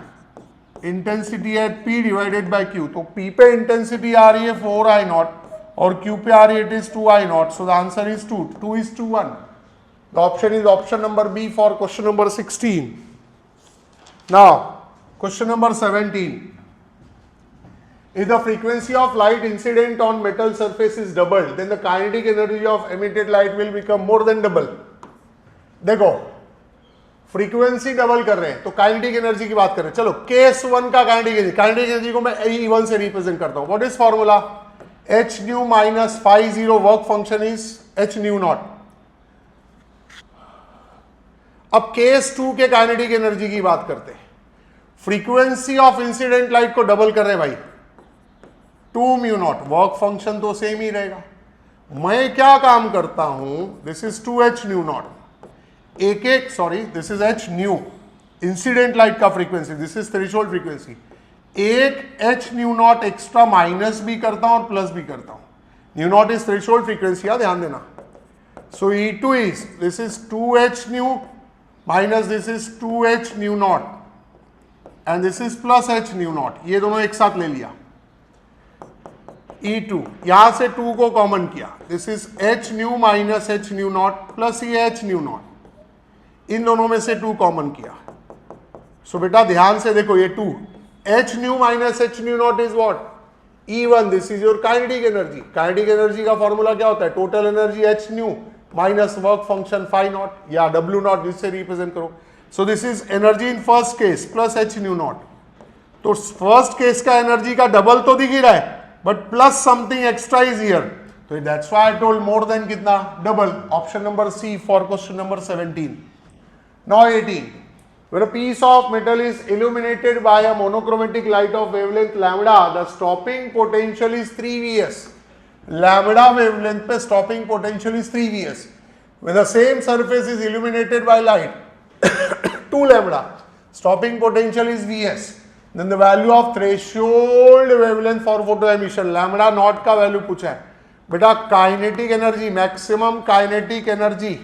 [SPEAKER 1] intensity at P divided by Q. तो P पे intensity आ रही है 4 I naught और Q पे आ रही है it is 2 I naught. So the answer is 2. 2 is to 1. The option is option number B for question number 16. Now question number 17. If the frequency of light incident on metal surface is doubled, then the kinetic energy of emitted light will become more than double. देखो frequency double कर रहे हैं तो kinetic energy की बात कर रहे हैं. चलो केस 1 का काइनेटिक एनर्जी को मैं E1 से रिप्रेजेंट करता हूं. What is formula? h nu minus phi 0 work function is h nu nought. अब केस 2 के काइनेटिक एनर्जी की बात करते हैं. फ्रीक्वेंसी ऑफ इंसिडेंट लाइट को डबल कर रहे हैं भाई, 2 म्यू नॉट. वर्क फंक्शन तो सेम ही रहेगा. मैं क्या काम करता हूं, this is 2h nu nought. This is h nu incident light का frequency, this is threshold frequency. एक h nu not extra minus भी करता हूं और प्लस भी करता हूं. New naught is threshold frequency, ध्यान देना. सो E2 is, this is 2h new minus this is 2h nu not and this is plus h nu not. ये दोनों एक साथ ले लिया. E2 यहां से 2 को कॉमन किया, this is h nu minus h nu not plus ये h न्यू नॉट. इन दोनों में से 2 कॉमन किया. सो बेटा ध्यान से देखो, ये 2 h nu minus h nu naught is what? E1. This is your kinetic energy. Kinetic energy का फॉर्मूला क्या होता है? Total energy h nu minus work function phi naught या W नॉट, जिससे रिप्रेजेंट करो. So this is energy in first case plus h nu naught. तो first case का energy का डबल तो दिख ही रहा है, but plus something extra is here. तो that's why I told more than कितना? Double. Option number C for question number 17. Now 18. When a piece of metal is illuminated by a monochromatic light of wavelength lambda, the stopping potential is 3Vs. Lambda wavelength पे stopping potential is 3Vs. When the same surface is illuminated by light 2 lambda, stopping potential is Vs. Then the value of threshold wavelength for photo emission, lambda naught का value पूछा है. बेटा kinetic energy, maximum kinetic energy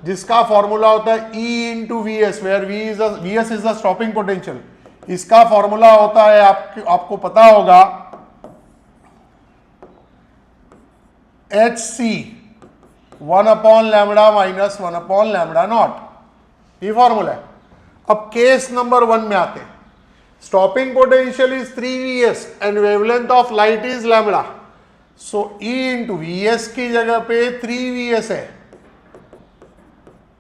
[SPEAKER 1] जिसका formula होता है E into V where Vs is the stopping potential. इसका formula होता है आपको पता होगा HC 1 upon lambda minus 1 upon lambda naught. ये फॉर्मूला है. अब केस नंबर 1 में आते हैं. Stopping potential is 3Vs and wavelength of light is lambda. So E into Vs की जगह पे 3Vs है.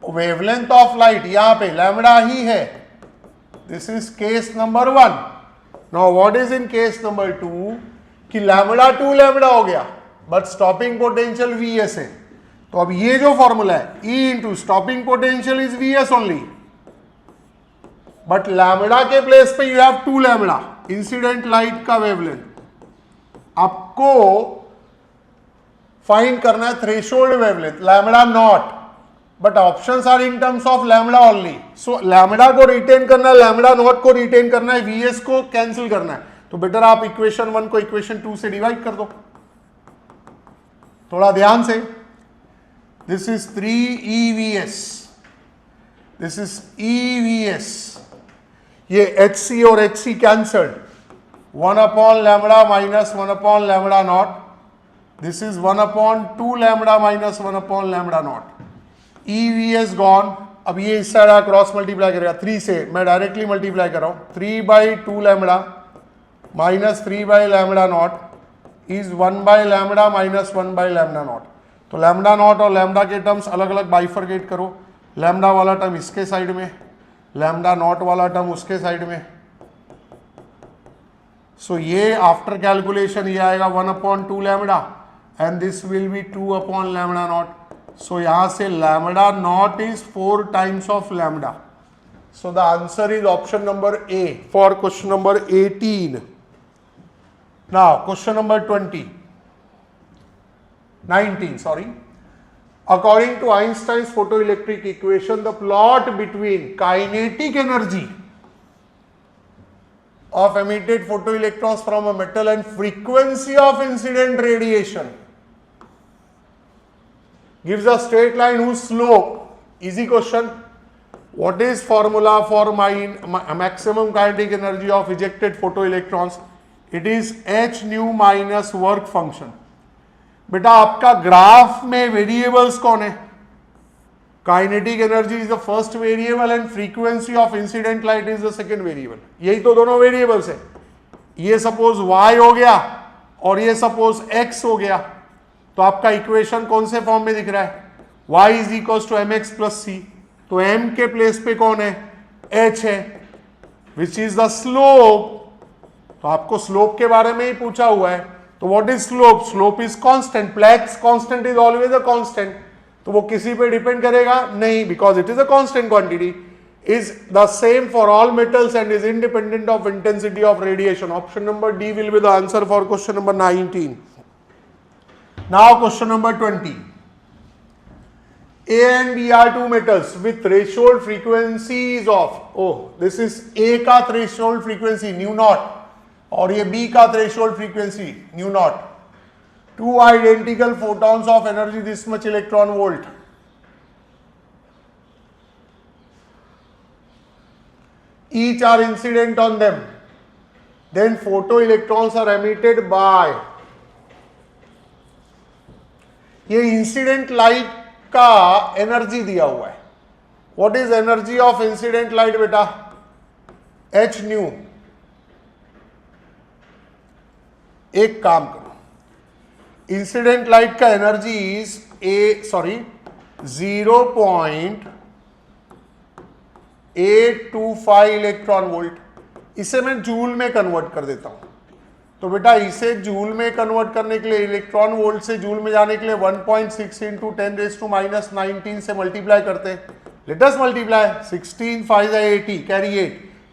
[SPEAKER 1] वेवलेंथ ऑफ लाइट यहां पे लैम्बडा ही है. This is case number 1. Now what is in case number 2 कि लैम्बडा 2 लैम्बडा हो गया बट स्टॉपिंग पोटेंशियल Vs है. तो अब ये जो फॉर्मूला है E into stopping potential is Vs only, but lambda के प्लेस पे you have 2 lambda incident light का वेवलेंथ. आपको फाइंड करना है threshold wavelength lambda naught, but options are in terms of lambda only. So lambda को retain करना है, lambda naught को रिटेन करना है, Vs को कैंसिल करना है. तो बेटर आप इक्वेशन 1 को इक्वेशन 2 से डिवाइड कर दो. थोड़ा ध्यान से. This is 3EVs, this is EVs. ये HC और HC cancelled. 1 upon lambda minus 1 upon lambda not. This is 1 upon 2 lambda minus 1 upon lambda not. EVs gone. अब ये इस साइड क्रॉस मल्टीप्लाई करेगा 3 से, मैं डायरेक्टली मल्टीप्लाई कर रहा हूं. 3 by 2 lambda minus 3 by lambda naught is 1 by lambda minus 1 by lambda naught. तो लैम्बडा नॉट और लैम्बडा के टर्म्स अलग अलग बाइफरकेट करो. लैम्बडा वाला टर्म इसके साइड में, लैम्डा नॉट वाला टर्म उसके साइड में। सो ये आफ्टर कैलकुलेशन ये आएगा 1/2 lambda and this will be 2 lambda nought. So यहां से lambda nought is 4 times of lambda. So the answer is option number A for question number 18। Now question number 19, sorry. According to Einstein's photoelectric equation, the plot between kinetic energy of emitted photoelectrons from a metal and frequency of incident radiation gives a straight line whose slope, easy question, what is formula for maximum kinetic energy of ejected photoelectrons? It is h nu minus work function. बेटा आपका graph में variables कौन है? Kinetic energy is the first variable and frequency of incident light is the second variable. यही तो दोनों variables है। ये सपोज y हो गया और ये सपोज x हो गया, तो आपका इक्वेशन कौन से फॉर्म में दिख रहा है? y is equal to m x plus सी। तो m के प्लेस पे कौन है? h है, विच इज द स्लोप। तो आपको स्लोप के बारे में ही पूछा हुआ है। तो what is slope? Slope is constant. Planck's constant is always a constant. तो वो किसी पे डिपेंड करेगा? नहीं, because it is a constant quantity, is the same for all metals and is independent of intensity of radiation. Option number D will be the answer for question number 19। Now question number 20. A and B are two metals with threshold frequencies of, this is A का threshold frequency nu nought और ये B का threshold frequency nu nought. Two identical photons of energy this much electron volt. Each are incident on them, then photo electrons are emitted by. ये incident light का energy दिया हुआ है। What is energy of incident light बेटा? H nu. एक काम करो, incident light का एनर्जी इज 0.825 इलेक्ट्रॉन वोल्ट। इसे मैं जूल में कन्वर्ट कर देता हूं। तो बेटा इसे जूल में कन्वर्ट करने के लिए, इलेक्ट्रॉन वोल्ट से जूल में जाने के लिए 1.6 इंटू 10⁻⁻19 से मल्टीप्लाई करते हैं। Let us multiply. 16 5 80 carry 8,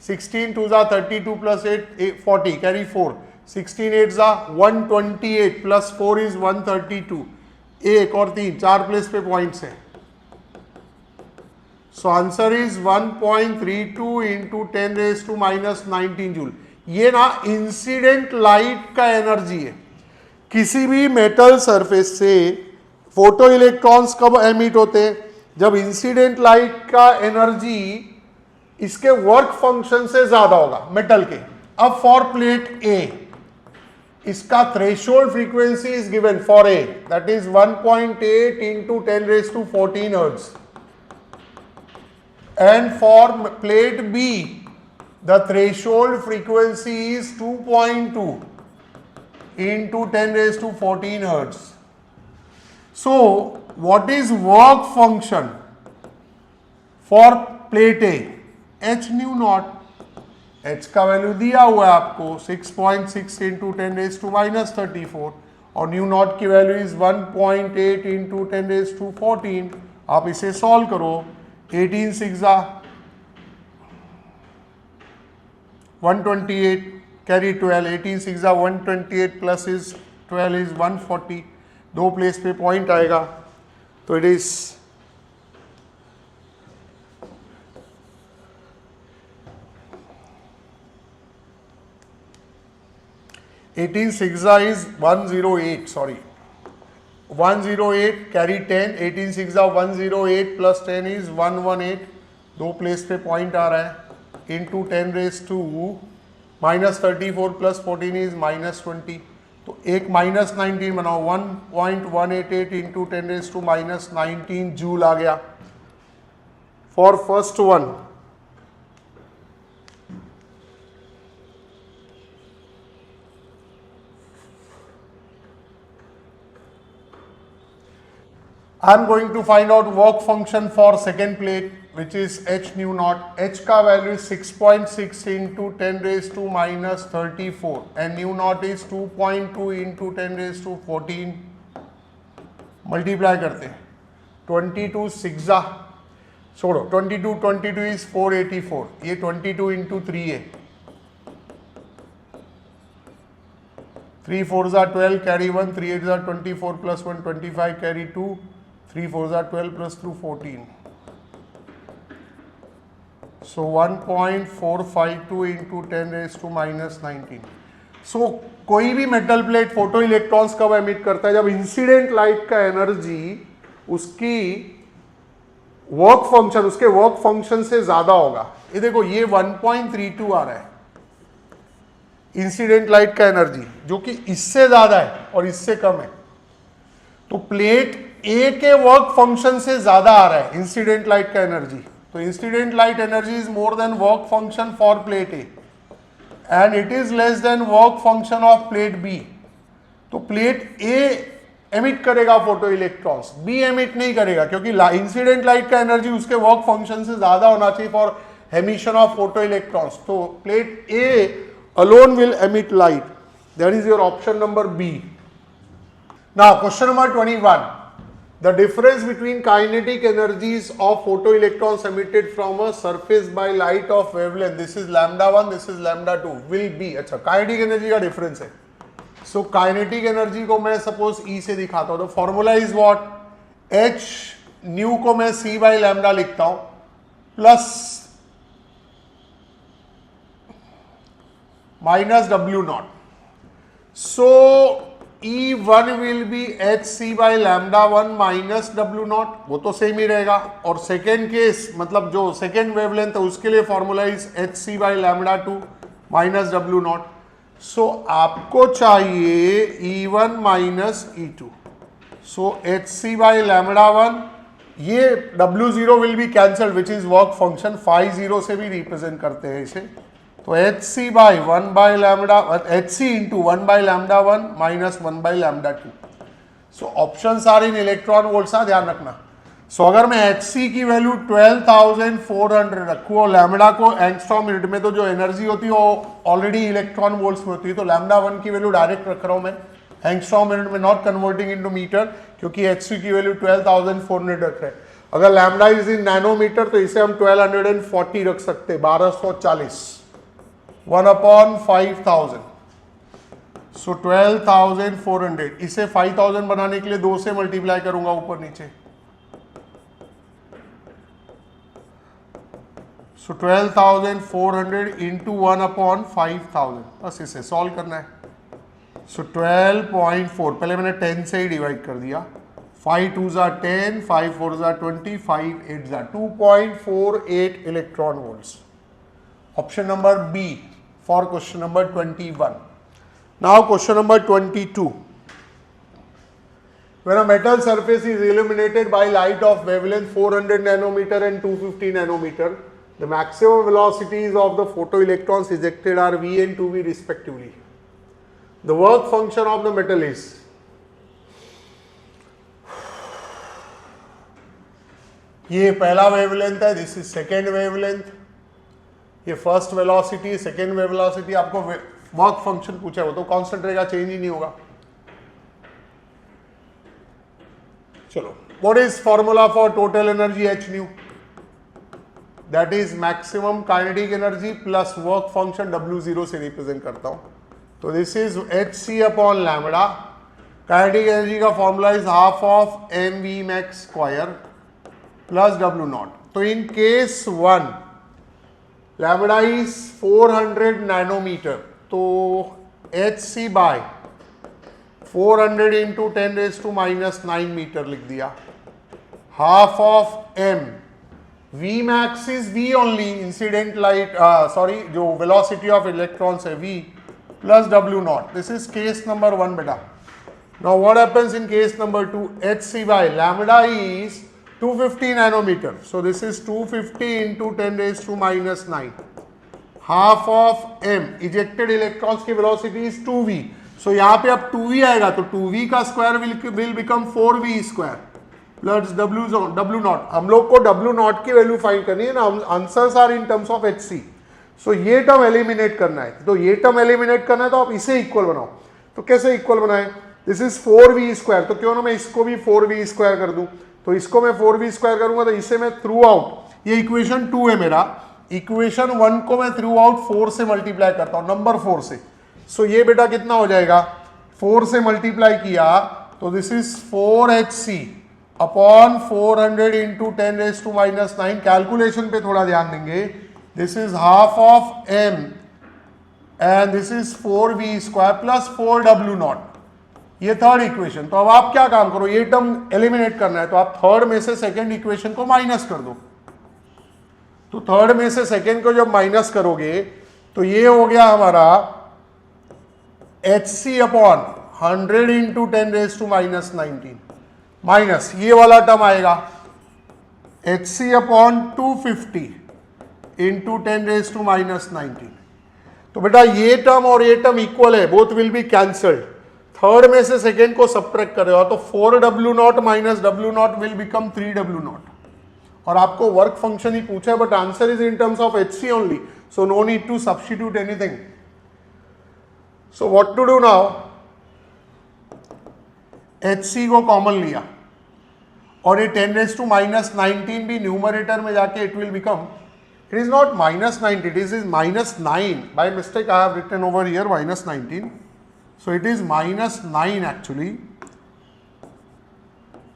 [SPEAKER 1] 16 2 32 plus 8 40 carry 4, 16 8 128 plus 4 is 132। एक और 3 4 प्लेस पे पॉइंट्स है। So answer is 1.32 into 10⁻⁻19 joule. ये ना इंसिडेंट लाइट का एनर्जी है। किसी भी मेटल सरफेस से फोटो इलेक्ट्रॉन्स कब एमिट होते हैं? जब इंसिडेंट लाइट का एनर्जी इसके वर्क फंक्शन से ज्यादा होगा मेटल के। अब फॉर प्लेट ए इसका threshold frequency is given for A, that is 1.8 into 10⁻14 hertz, and for plate B the threshold frequency is 2.2 into 10⁻14 hertz. So what is work function for plate A? H nu naught. H का value दिया हुआ है आपको 6.6 into 10⁻34 और new not की value is 1.8 into 10⁻14। आप इसे solve करो। 18 6 128 कैरी 12, 18 6 128 प्लस इज 12 इज 140। दो प्लेस पे पॉइंट आएगा तो it is 18 6 is 108, sorry 108 carry 10, 18 6 108 plus 10 is 118। दो प्लेस पे पॉइंट आ रहा है इंटू 10⁻34 प्लस 14 इज -20। तो एक -19 बनाओ, 1.188 इंटू 10⁻⁻19 जूल आ गया for first one. I am going to find out work function for second plate. which is h nu naught. H का value is 6.6 into 10 raised to minus 34 and nu naught is 2.2 into 10 raised to 14. Multiply करते हैं 22 सिक्सा छोड़ो 22 is 484. ये 22 into 3 है 3 4s are 12 carry 1 3 8s are 24 plus 1 25 carry 2 3 4s are 12 plus 2 14. So 1.452 into 10 raised to minus 19. So कोई भी metal plate photo electrons कब emit करता है? जब इंसिडेंट लाइट का एनर्जी उसकी उसके वर्क फंक्शन से ज्यादा होगा. ये देखो ये 1.32 आ रहा है इंसिडेंट लाइट का एनर्जी, जो कि इससे ज्यादा है और इससे कम है. तो प्लेट ए के वर्क फंक्शन से ज्यादा आ रहा है इंसिडेंट लाइट का एनर्जी. तो incident light energy is more than work function for plate A and it is less than work function of plate B. तो प्लेट ए एमिट करेगा फोटो इलेक्ट्रॉन्स, बी एमिट नहीं करेगा, क्योंकि incident light का energy उसके work function से ज्यादा होना चाहिए for emission of photo electrons. तो plate A alone will emit light. That is your option number B. Now question number 21. The difference between kinetic energies of photoelectrons emitted from a surface by light of wavelength, this is lambda 1, this is lambda 2, will be. अच्छा kinetic energy का difference है. So kinetic energy को मैं suppose E से दिखाता हूँ. तो formula is what? H nu को मैं C by lambda लिखता हूँ plus minus W naught. So E1 will be HC by lambda 1 minus W naught. वो तो सेम ही रहेगा. और सेकेंड केस मतलब जो सेकेंड वेवलेंथ है उसके लिए formula is HC by lambda 2 minus W naught. So आपको चाहिए E1 minus E2. So HC by lambda 1, ये W0 will be cancelled which is work function. phi 0 से भी रिप्रेजेंट करते हैं इसे. तो HC by 1 by lambda HC into 1 by lambda 1 minus 1 by lambda 2. So options are in electron volts. ध्यान रखना. So अगर मैं HC की वैल्यू 12,400 रखूँ और लैम्बडा को एंगस्ट्रॉम यूनिट में, तो जो एनर्जी होती है वो ऑलरेडी इलेक्ट्रॉन वोल्ट्स में होती है. तो लैम्बडा 1 की वैल्यू डायरेक्ट रख रहा हूँ मैं एंगस्ट्रॉम यूनिट में, नॉट कन्वर्टिंग इनटू मीटर, क्योंकि HC की वैल्यू 12,400 रख रहे हैं. अगर लैम्बडा इज इन नैनोमीटर तो इसे हम 1240 रख सकते हैं, 1240 1 upon 5,000. So 12,400. इसे 5,000 बनाने के लिए 2 से मल्टीप्लाई करूंगा ऊपर नीचे. So 12,400 into 1 upon 5,000. बस इसे सॉल्व करना है. So 12.4, पहले मैंने 10 से ही डिवाइड कर दिया. 5 2s are 10, 5 4s are 20, 5 8s are 2.48 electron volts. Option number B for question number 21. Now question number 22. When a metal surface is illuminated by light of wavelength 400 nanometer and 250 nanometer, the maximum velocities of the photoelectrons ejected are V and 2V respectively. The work function of the metal is, ये पहला wavelength है, this is second wavelength, ये first velocity, second velocity. आपको work function पूछा है वो तो constant रहेगा, चेंज ही नहीं होगा. चलो, what is formula for total energy h nu? That is maximum kinetic energy plus work function W0 से रिप्रेजेंट करता हूं. तो this is HC upon lambda. Kinetic energy का formula is half of mv max square plus W0. तो in case 1 lambda is 400 nanometre, तो HC by 400 into 10 raise to minus 9 metre लिख दिया. Half of m, V max is V only, incident light जो velocity of electrons है V plus W0. This is case number 1 बेटा. Now what happens in case number 2? HC by lambda is 250 nanometer. So this is 250 into 10 raised to minus 9. Half of m. Ejected electrons की velocity is 2v. So यहाँ पे अब 2v आएगा तो 2v का square will become 4v square. Plus W nought. हम लोग को डब्ल्यू नॉट की वैल्यू फाइंड करनी है ना, answers are in terms of h c. So ये टर्म एलिमिनेट करना है, तो ये टर्म एलिमिनेट करना है तो आप इसे इक्वल बनाओ। तो कैसे इक्वल बनाए, दिस इज 4v², तो क्यों ना मैं इसको भी 4v² कर दूं, तो इसको मैं 4v² करूंगा तो इसे मैं थ्रू आउट, ये इक्वेशन 2 है मेरा, इक्वेशन 1 को मैं थ्रू आउट 4 से मल्टीप्लाई करता हूं, नंबर 4 से। सो ये बेटा कितना हो जाएगा, 4 से मल्टीप्लाई किया तो this is 4hc upon 400 into 10⁻⁻⁹। Calculation पे थोड़ा ध्यान देंगे, this is half of m and this is 4v² plus 4w0। ये थर्ड इक्वेशन। तो अब आप क्या काम करो, ये टर्म एलिमिनेट करना है तो आप थर्ड में से सेकेंड इक्वेशन को माइनस कर दो। तो थर्ड में से सेकेंड को जब माइनस करोगे तो ये हो गया हमारा hc अपॉन 100 इंटू 10⁻⁻⁹ माइनस ये वाला टर्म आएगा hc अपॉन 250 इंटू 10⁻⁻⁹। तो बेटा ये टर्म और ये टर्म इक्वल है, both will be cancelled. Third में से सेकेंड को सब्ट्रैक्ट करेगा तो 4w0 minus w0 will become 3w0। और आपको वर्क फंक्शन ही पूछा है, but answer is in terms of hc only, so no need to substitute anything. So what to do now, hc को कॉमन लिया और ये 10⁻⁻⁹ भी न्यूमरेटर में जाके it will become, it is not -90, it is -9. By mistake I have written over here -19. So it is -9 actually.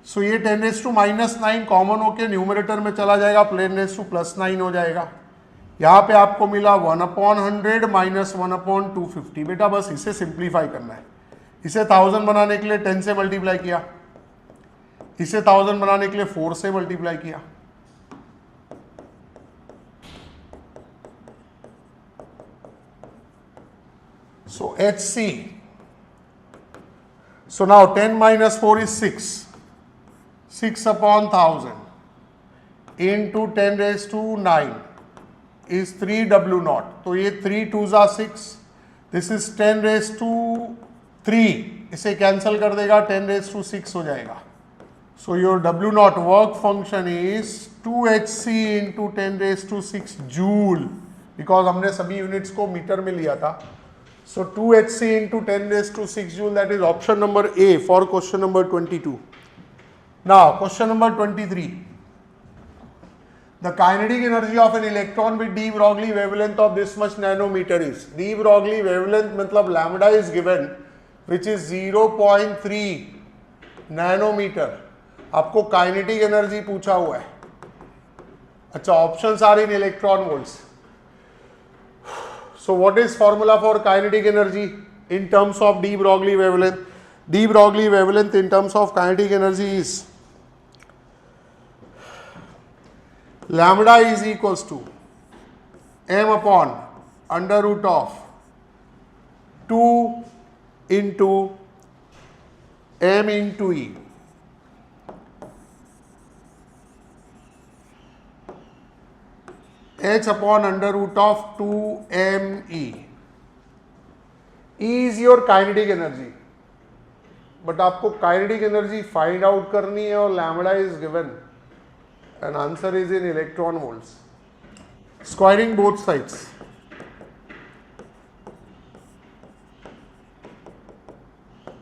[SPEAKER 1] So ये 10⁻⁹ common होके numerator में चला जाएगा, 10⁻⁻9 हो जाएगा। यहाँ पे आपको मिला 1/100 माइनस 1/250। बेटा बस इसे सिंप्लीफाई करना है। इसे 1000 बनाने के लिए 10 से मल्टीप्लाई किया, इसे 1000 बनाने के लिए 4 से मल्टीप्लाई किया। So hc, so now 10 minus 4 is 6, 6 upon 1000 into 10⁻⁹ is 3w0। तो ये 3 2s are 6, this is 10⁻3, इसे कैंसिल कर देगा 10⁻6 हो जाएगा। So your w0 work function is 2hc into 10⁻6 joule, because हमने सभी यूनिट्स को मीटर में लिया था। So 2hc into 10⁻6 joule, that is option number A for question number 22. Now question number 23. The kinetic energy of an electron with de Broglie wavelength of this much nanometer is, de Broglie wavelength मतलब lambda is given which is 0.3 nanometer। आपको kinetic energy पूछा हुआ है। अच्छा, options are in electron volts। So what is formula for kinetic energy in terms of de Broglie wavelength? De Broglie wavelength in terms of kinetic energy is lambda is equals to m upon under root of 2 into m into e। h upon under root of 2me। E is your kinetic energy, but आपको kinetic energy find out करनी है और lambda is given and answer is in electron volts। Squaring both sides,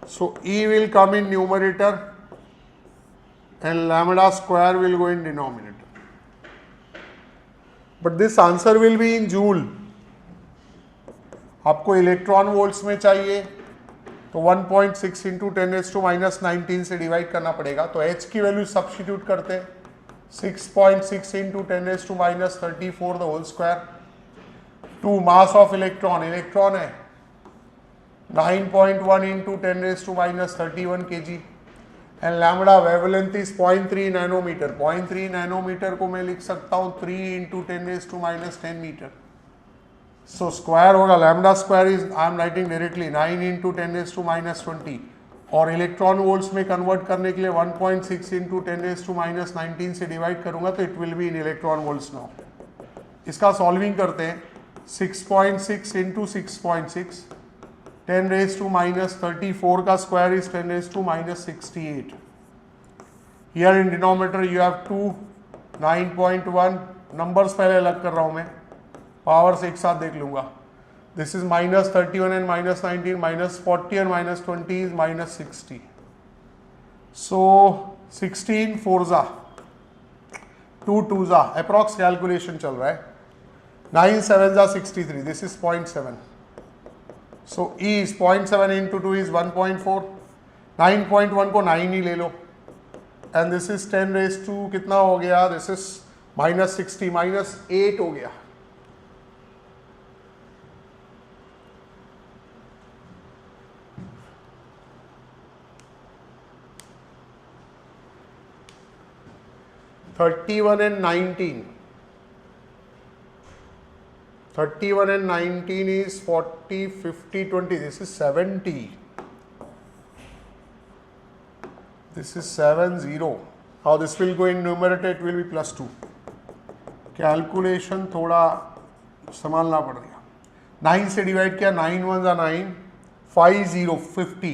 [SPEAKER 1] so E will come in numerator and lambda square will go in denominator, but this answer will be in joule। आपको electron volts में चाहिए तो 1.6 into 10⁻⁻⁹ से divide करना पड़ेगा। तो h की value substitute करते हैं, 6.6 into 10⁻34 the whole square. 2 mass of electron, electron है 9.1 into 10⁻31 kg and lambda wavelength is 0.3 nanometre. 0.3 nanometre को मैं लिख सकता हूँ 3 इंटू 10⁻10 मीटर। सो स्क्वायर होगा, lambda square is, I am writing directly 9 into 10⁻20 और इलेक्ट्रॉन वोल्ट्स में कन्वर्ट करने के लिए 1.6 इंटू 10⁻19 से डिवाइड करूंगा तो it will be in electron volts now. इसका सॉल्विंग करते हैं, 6.6 इंटू 6.6, 10⁻34 का square is 10⁻68। Here in denominator you have 2, 9.1, numbers पहले अलग कर रहा हूं मैं, पावर से एक साथ देख लूंगा. This is -31 and -19, -40 and -20 is -60. So 16 4 जा 2 2 जा, अप्रॉक्स कैलकुलेशन चल रहा है. 9 7 जा 63, this is 0.7. So E is 0.7 into 2 is 1.4. 9.1 को 9 ही ले लो, and this is 10 raised to कितना हो गया, दिस इज -60, -8 हो गया. (31 and 19). 31 and 19 is 40, 50, 20. This is 70. This is 70. Now this will go in numerator, it will be +2. Calculation थोड़ा संभालना पड़ गया. 9 से डिवाइड किया, 9 1 जा 9, 5 0 50.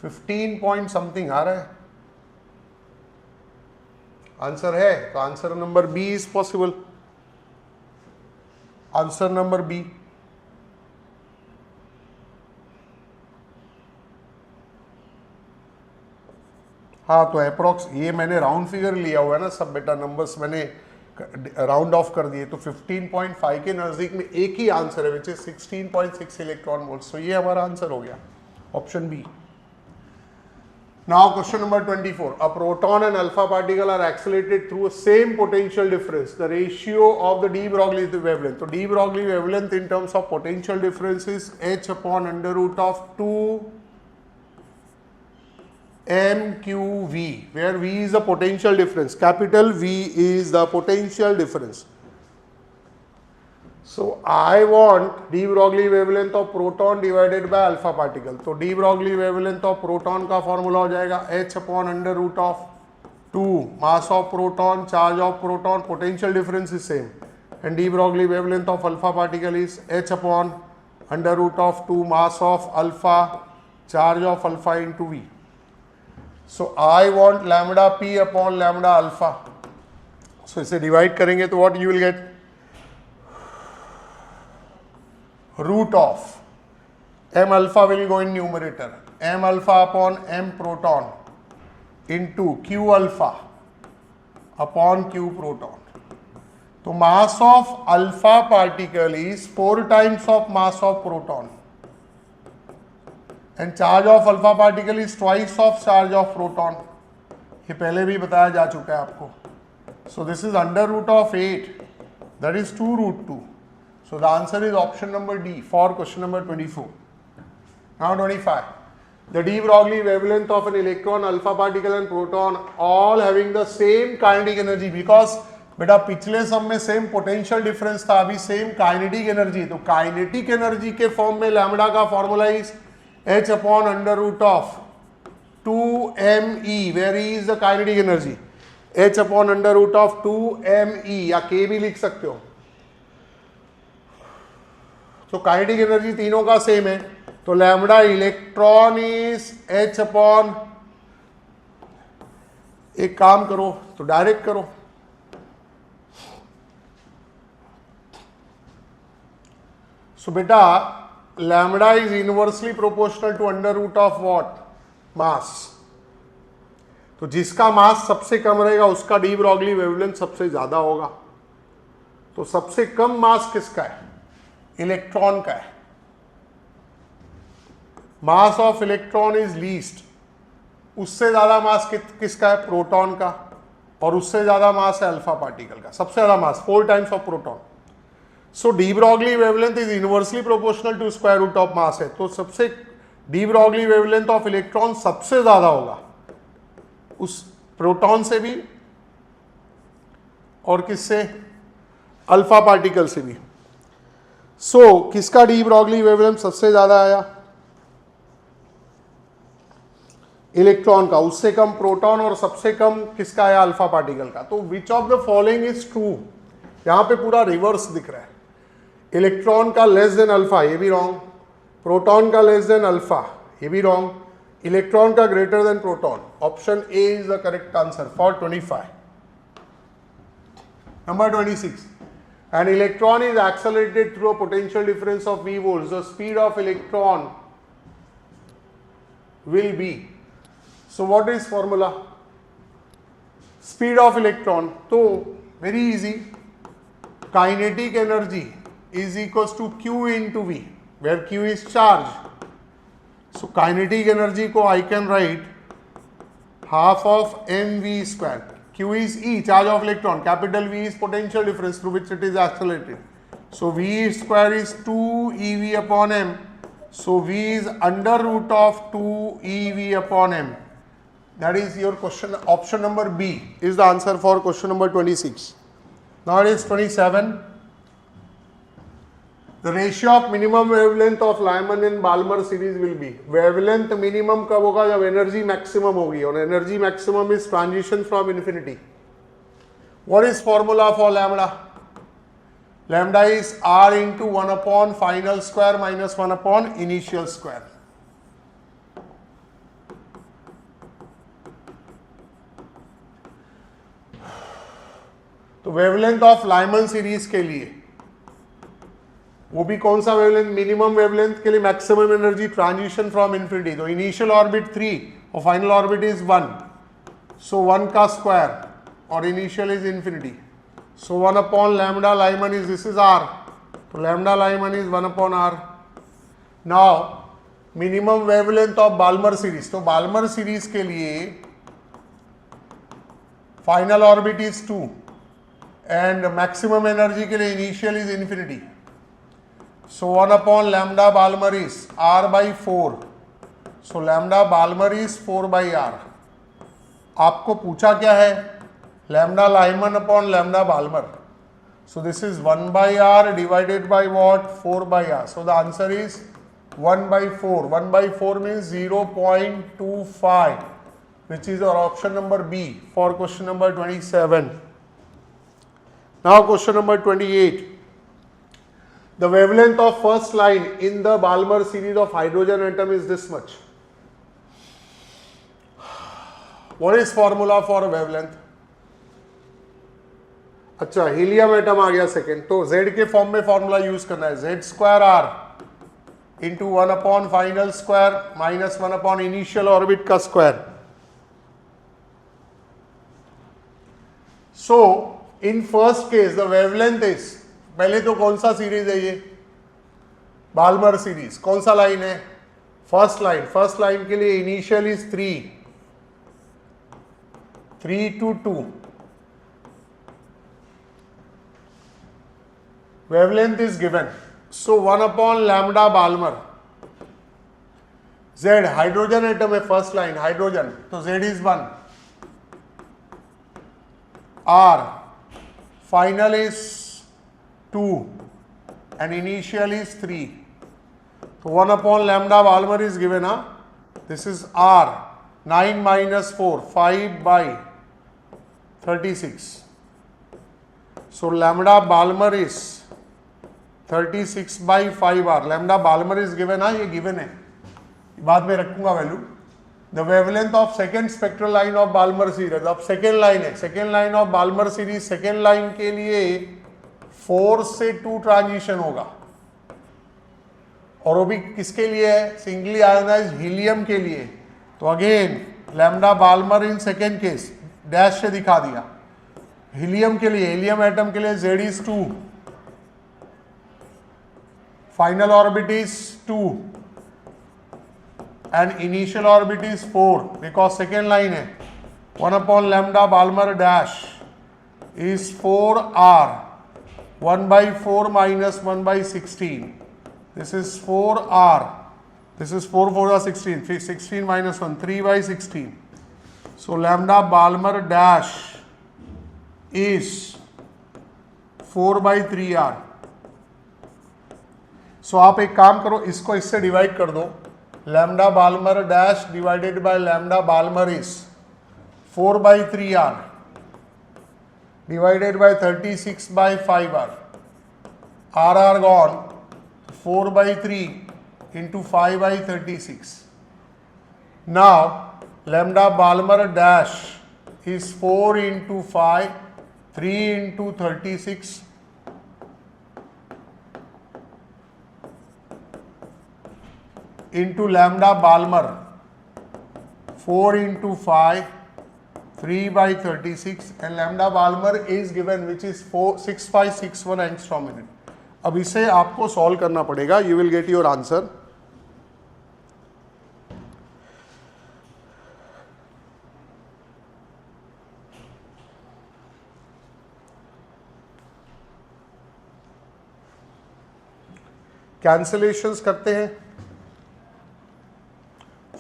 [SPEAKER 1] 15 पॉइंट समथिंग आ रहा है. आंसर है, तो answer number B is possible. Answer number B. हाँ, तो अप्रोक्स ये मैंने राउंड फिगर लिया हुआ है ना सब बेटा, नंबर्स मैंने राउंड ऑफ कर दिए, तो 15.5 के नजदीक में एक ही आंसर है विच इज 16.6 इलेक्ट्रॉन वोल्ट. तो ये हमारा आंसर हो गया, option B. Now question number 24. A proton and alpha particle are accelerated through a same potential difference. The ratio of the de Broglie wavelength. So de Broglie wavelength in terms of potential difference is h upon under root of 2 mqv, where v is the potential difference. Capital V is the potential difference. So I want de Broglie wavelength of proton divided by alpha particle. तो de Broglie wavelength of proton का formula हो जाएगा h upon under root of 2 mass of proton, charge of proton, potential difference is same, and de Broglie wavelength of alpha particle is h upon under root of 2 mass of alpha, charge of alpha into v. So I want lambda p upon lambda alpha. So इसे divide करेंगे तो what you will get? Root of m alpha will go in numerator, m alpha upon m proton into q alpha upon q proton. तो mass of alpha particle is 4 times of mass of proton, and charge of alpha particle is twice of charge of proton. ये पहले भी बताया जा चुका है आपको. So this is under root of 8, that is 2 root 2. So the answer is option number D for question number 24. Now 25. The de Broglie wavelength of an electron, alpha particle and proton all having the same kinetic energy, because बेटा पिछले सब में same potential difference था, अभी same kinetic energy. तो kinetic energy के form में lambda का formula is h upon under root of 2me, where E is the kinetic energy. h upon under root of 2me या k भी लिख सकते हो. तो काइनेटिक एनर्जी तीनों का सेम है, तो lambda electron is h upon, एक काम करो तो डायरेक्ट करो. सो बेटा lambda is inversely proportional to under root of what? Mass. तो जिसका मास सबसे कम रहेगा उसका de Broglie वेवलेंथ सबसे ज्यादा होगा. तो सबसे कम मास किसका है? इलेक्ट्रॉन का है. मास ऑफ इलेक्ट्रॉन इज लीस्ट. उससे ज्यादा मास किसका है? प्रोटॉन का. और उससे ज्यादा मास है अल्फा पार्टिकल का. सबसे ज्यादा mass 4 times of proton. So de Broglie wavelength is inversely proportional to square root of mass है. तो सबसे de Broglie wavelength of electron सबसे ज्यादा होगा उस प्रोटॉन से भी और किससे? अल्फा पार्टिकल से भी. सो किसका de Broglie वेवलेंथ सबसे ज्यादा आया? इलेक्ट्रॉन का. उससे कम प्रोटॉन और सबसे कम किसका आया? अल्फा पार्टिकल का. तो विच of the following is true? यहां पे पूरा रिवर्स दिख रहा है. इलेक्ट्रॉन का लेस देन अल्फा, ये भी रॉन्ग. प्रोटॉन का लेस देन अल्फा, ये भी रॉन्ग, इलेक्ट्रॉन का greater than proton, option A is the correct answer for 25. Number 26. An electron is accelerated through a potential difference of v volts. The speed of electron will be. So what is formula? Speed of electron. So very easy. Kinetic energy is equals to q into v, where q is charge. So kinetic energy ko I can write half of mv square. Q is E, charge of electron. Capital V is potential difference through which it is accelerated. So V square is 2 eV upon m. So V is under root of 2 eV upon m. That is your question. Option number B is the answer for question number 26. Now it is 27. The ratio of minimum wavelength of Lyman and Balmer series will be. Wavelength minimum कब होगा? जब energy maximum होगी, और energy maximum is transition from infinity. What is formula for lambda? Lambda is R into 1 upon final square minus 1 upon initial square. तो wavelength of Lyman series के लिए वो भी कौन सा वेवलेंथ? मिनिमम वेवलेंथ के लिए maximum energy transition from infinity. तो इनिशियल ऑर्बिट 3 और फाइनल ऑर्बिट इज 1. सो 1 का स्क्वायर और initial is infinity. So 1 upon lambda Lyman is, this is R. तो lambda Lyman is 1 upon R. Now minimum wavelength of Balmer series. तो Balmer series के लिए final orbit is 2 and maximum energy के लिए initial is infinity. So 1 upon lambda Balmer is R by 4. So lambda Balmer is 4 by R. आपको पूछा क्या है? Lambda Lyman upon lambda Balmer. So this is 1 by R divided by what? 4 by R. So the answer is 1 by 4. 1 by 4 means 0.25, which is our option number B for question number 27. Now question number 28. The wavelength of first line in the Balmer series of hydrogen atom is this much. What is formula for a wavelength? अच्छा, helium atom आ गया second. तो Z के form में formula use करना है. Z square R into 1 upon final square minus 1 upon initial orbit का square. So in first case the wavelength is, पहले तो कौन सा सीरीज है ये? Balmer series. कौन सा लाइन है? First line. फर्स्ट लाइन के लिए initial is 3 to 2. Wavelength is given. So 1 upon lambda Balmer. Z hydrogen atom है, फर्स्ट लाइन हाइड्रोजन, तो Z is 1. R final is 2 and initial is 3. So 1 upon lambda Balmer is given. This is R. 9 minus 4, 5 by 36. So lambda Balmer is 36 by 5R. Lambda Balmer is given. ये given है, बाद में रखूंगा value. The wavelength of second spectral line of Balmer series. अब second line है. Second line of Balmer series, second line के लिए 4 से 2 ट्रांजिशन होगा. और वो भी किसके लिए है? सिंगली आयोनाइज्ड हीलियम के लिए. तो again lambda Balmer in second case dash से दिखा दिया. हीलियम के लिए, हीलियम एटम के लिए Z is 2, final orbit is 2 and initial orbit is 4 because second line है. 1 upon lambda Balmer dash is 4R. 1 by 4 minus 1 by 16. This is 4R. This is 4 4 are 16. 16 minus 1, 3 by 16. So lambda Balmer dash is 4 by 3R. So आप एक काम करो, इसको इससे divide कर दो. Lambda Balmer dash divided by lambda Balmer is 4 by 3R. divided by 36 by 5R. R gone, 4 by 3 into 5/36. Now lambda Balmer dash is 4 into 5, 3 into 36 into lambda Balmer 4 into 5, 3/36, and lambda Balmer is given which is 6561 angstrom minute. अब इसे आपको solve करना पड़ेगा. You will get your answer. Cancellations करते हैं.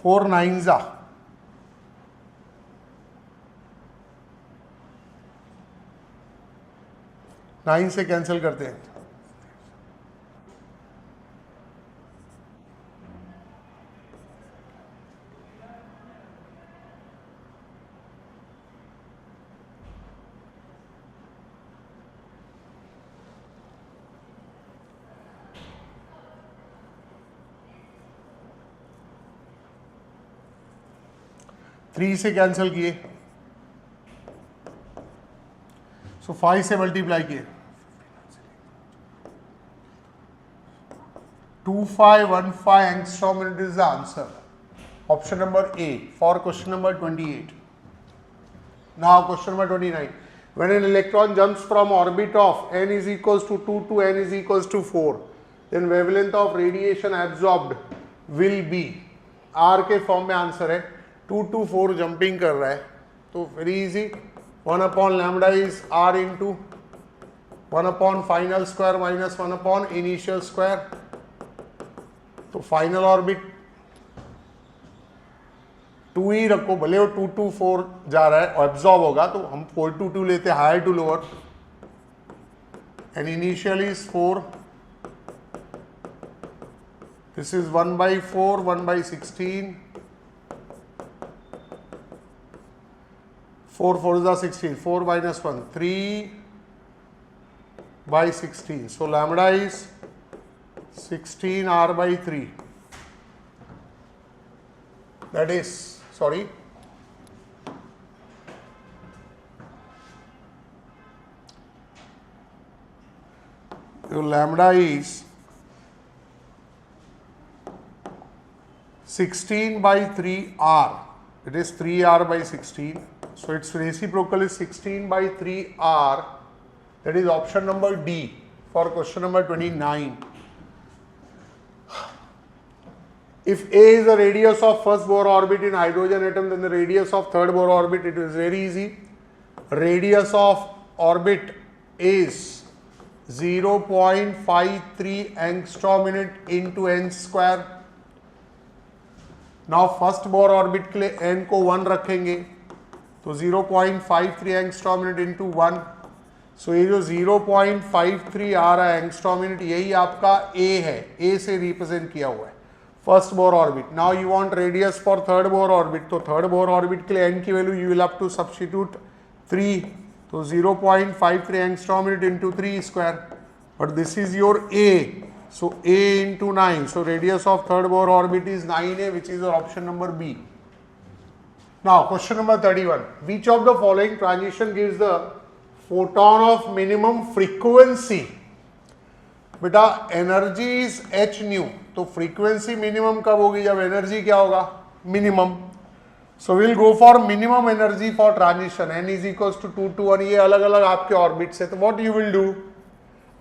[SPEAKER 1] 4 9s 9 से cancel करते हैं. थ्री से कैंसिल किए, सो 5 से मल्टीप्लाई किए. 2515 angstrom minute is the answer. Option number A for question number 28. Now question number 29. When an electron jumps from orbit of n is equals to 2 to n is equals to 4, then wavelength of radiation absorbed will be, R के form में answer है. 2 to 4 jumping कर रहा है तो very easy. 1 upon lambda is R into 1 upon final square minus 1 upon initial square. तो final orbit 2 ही रखो, भले वो 2 to 4 जा रहा है और एब्जॉर्ब होगा तो हम 4 to 2 लेते हैं, higher to lower. And initial is 4. This is 1/4 1/16. 4 4s are 16. 4 minus 1 3/16. So lambda is 16 R by 3. That is, sorry, your lambda is 16 by 3 R. It is 3 R by 16. So its reciprocal is 16 by 3 R. That is option number D for question number 29. If A is the radius of first Bohr orbit in hydrogen atom, then the radius of third Bohr orbit, it is very easy. Radius of orbit is 0.53 angstrom minute into n square. Now first Bohr orbit के लिए n को 1 रखेंगे तो 0.53 angstrom minute into 1. सो ये जो 0.53 आ रहा है angstrom minute, यही आपका A है. A से रिप्रेजेंट किया हुआ है first Bohr orbit. Now you want radius for third Bohr orbit, तो थर्ड बोर ऑर्बिट के लिए n की value you will have to substitute 3. तो 0.53 angstrom minute into 3 square. But this is your A. So A into 9. So radius of third Bohr orbit is 9A, which is your option number B. Now question number 31. Which of the following transition gives the photon of minimum frequency? बेटा energy is h nu, तो frequency minimum कब होगी? जब energy क्या होगा? Minimum. So will go for minimum energy for transition. n is equals to 2 to 1. ये अलग अलग आपके ऑर्बिट्स है. तो व्हाट यू विल डू,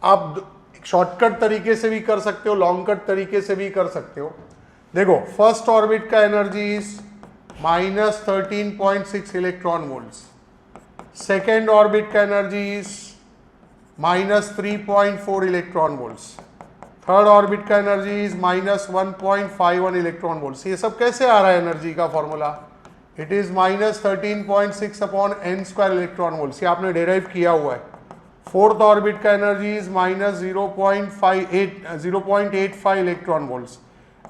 [SPEAKER 1] आप शॉर्टकट तरीके से भी कर सकते हो, लॉन्ग कट तरीके से भी कर सकते हो. देखो फर्स्ट ऑर्बिट का energy is -13.6 electron volts. Second orbit का energy is -3.4 electron volts. Third orbit का एनर्जी इज -1.51 इलेक्ट्रॉन वोल्ट्स. ये सब कैसे आ रहा है एनर्जी का formula? It is -13.6 upon n square electron volts. ये आपने डेराइव किया हुआ है. फोर्थ ऑर्बिट का energy is -0.85 electron volts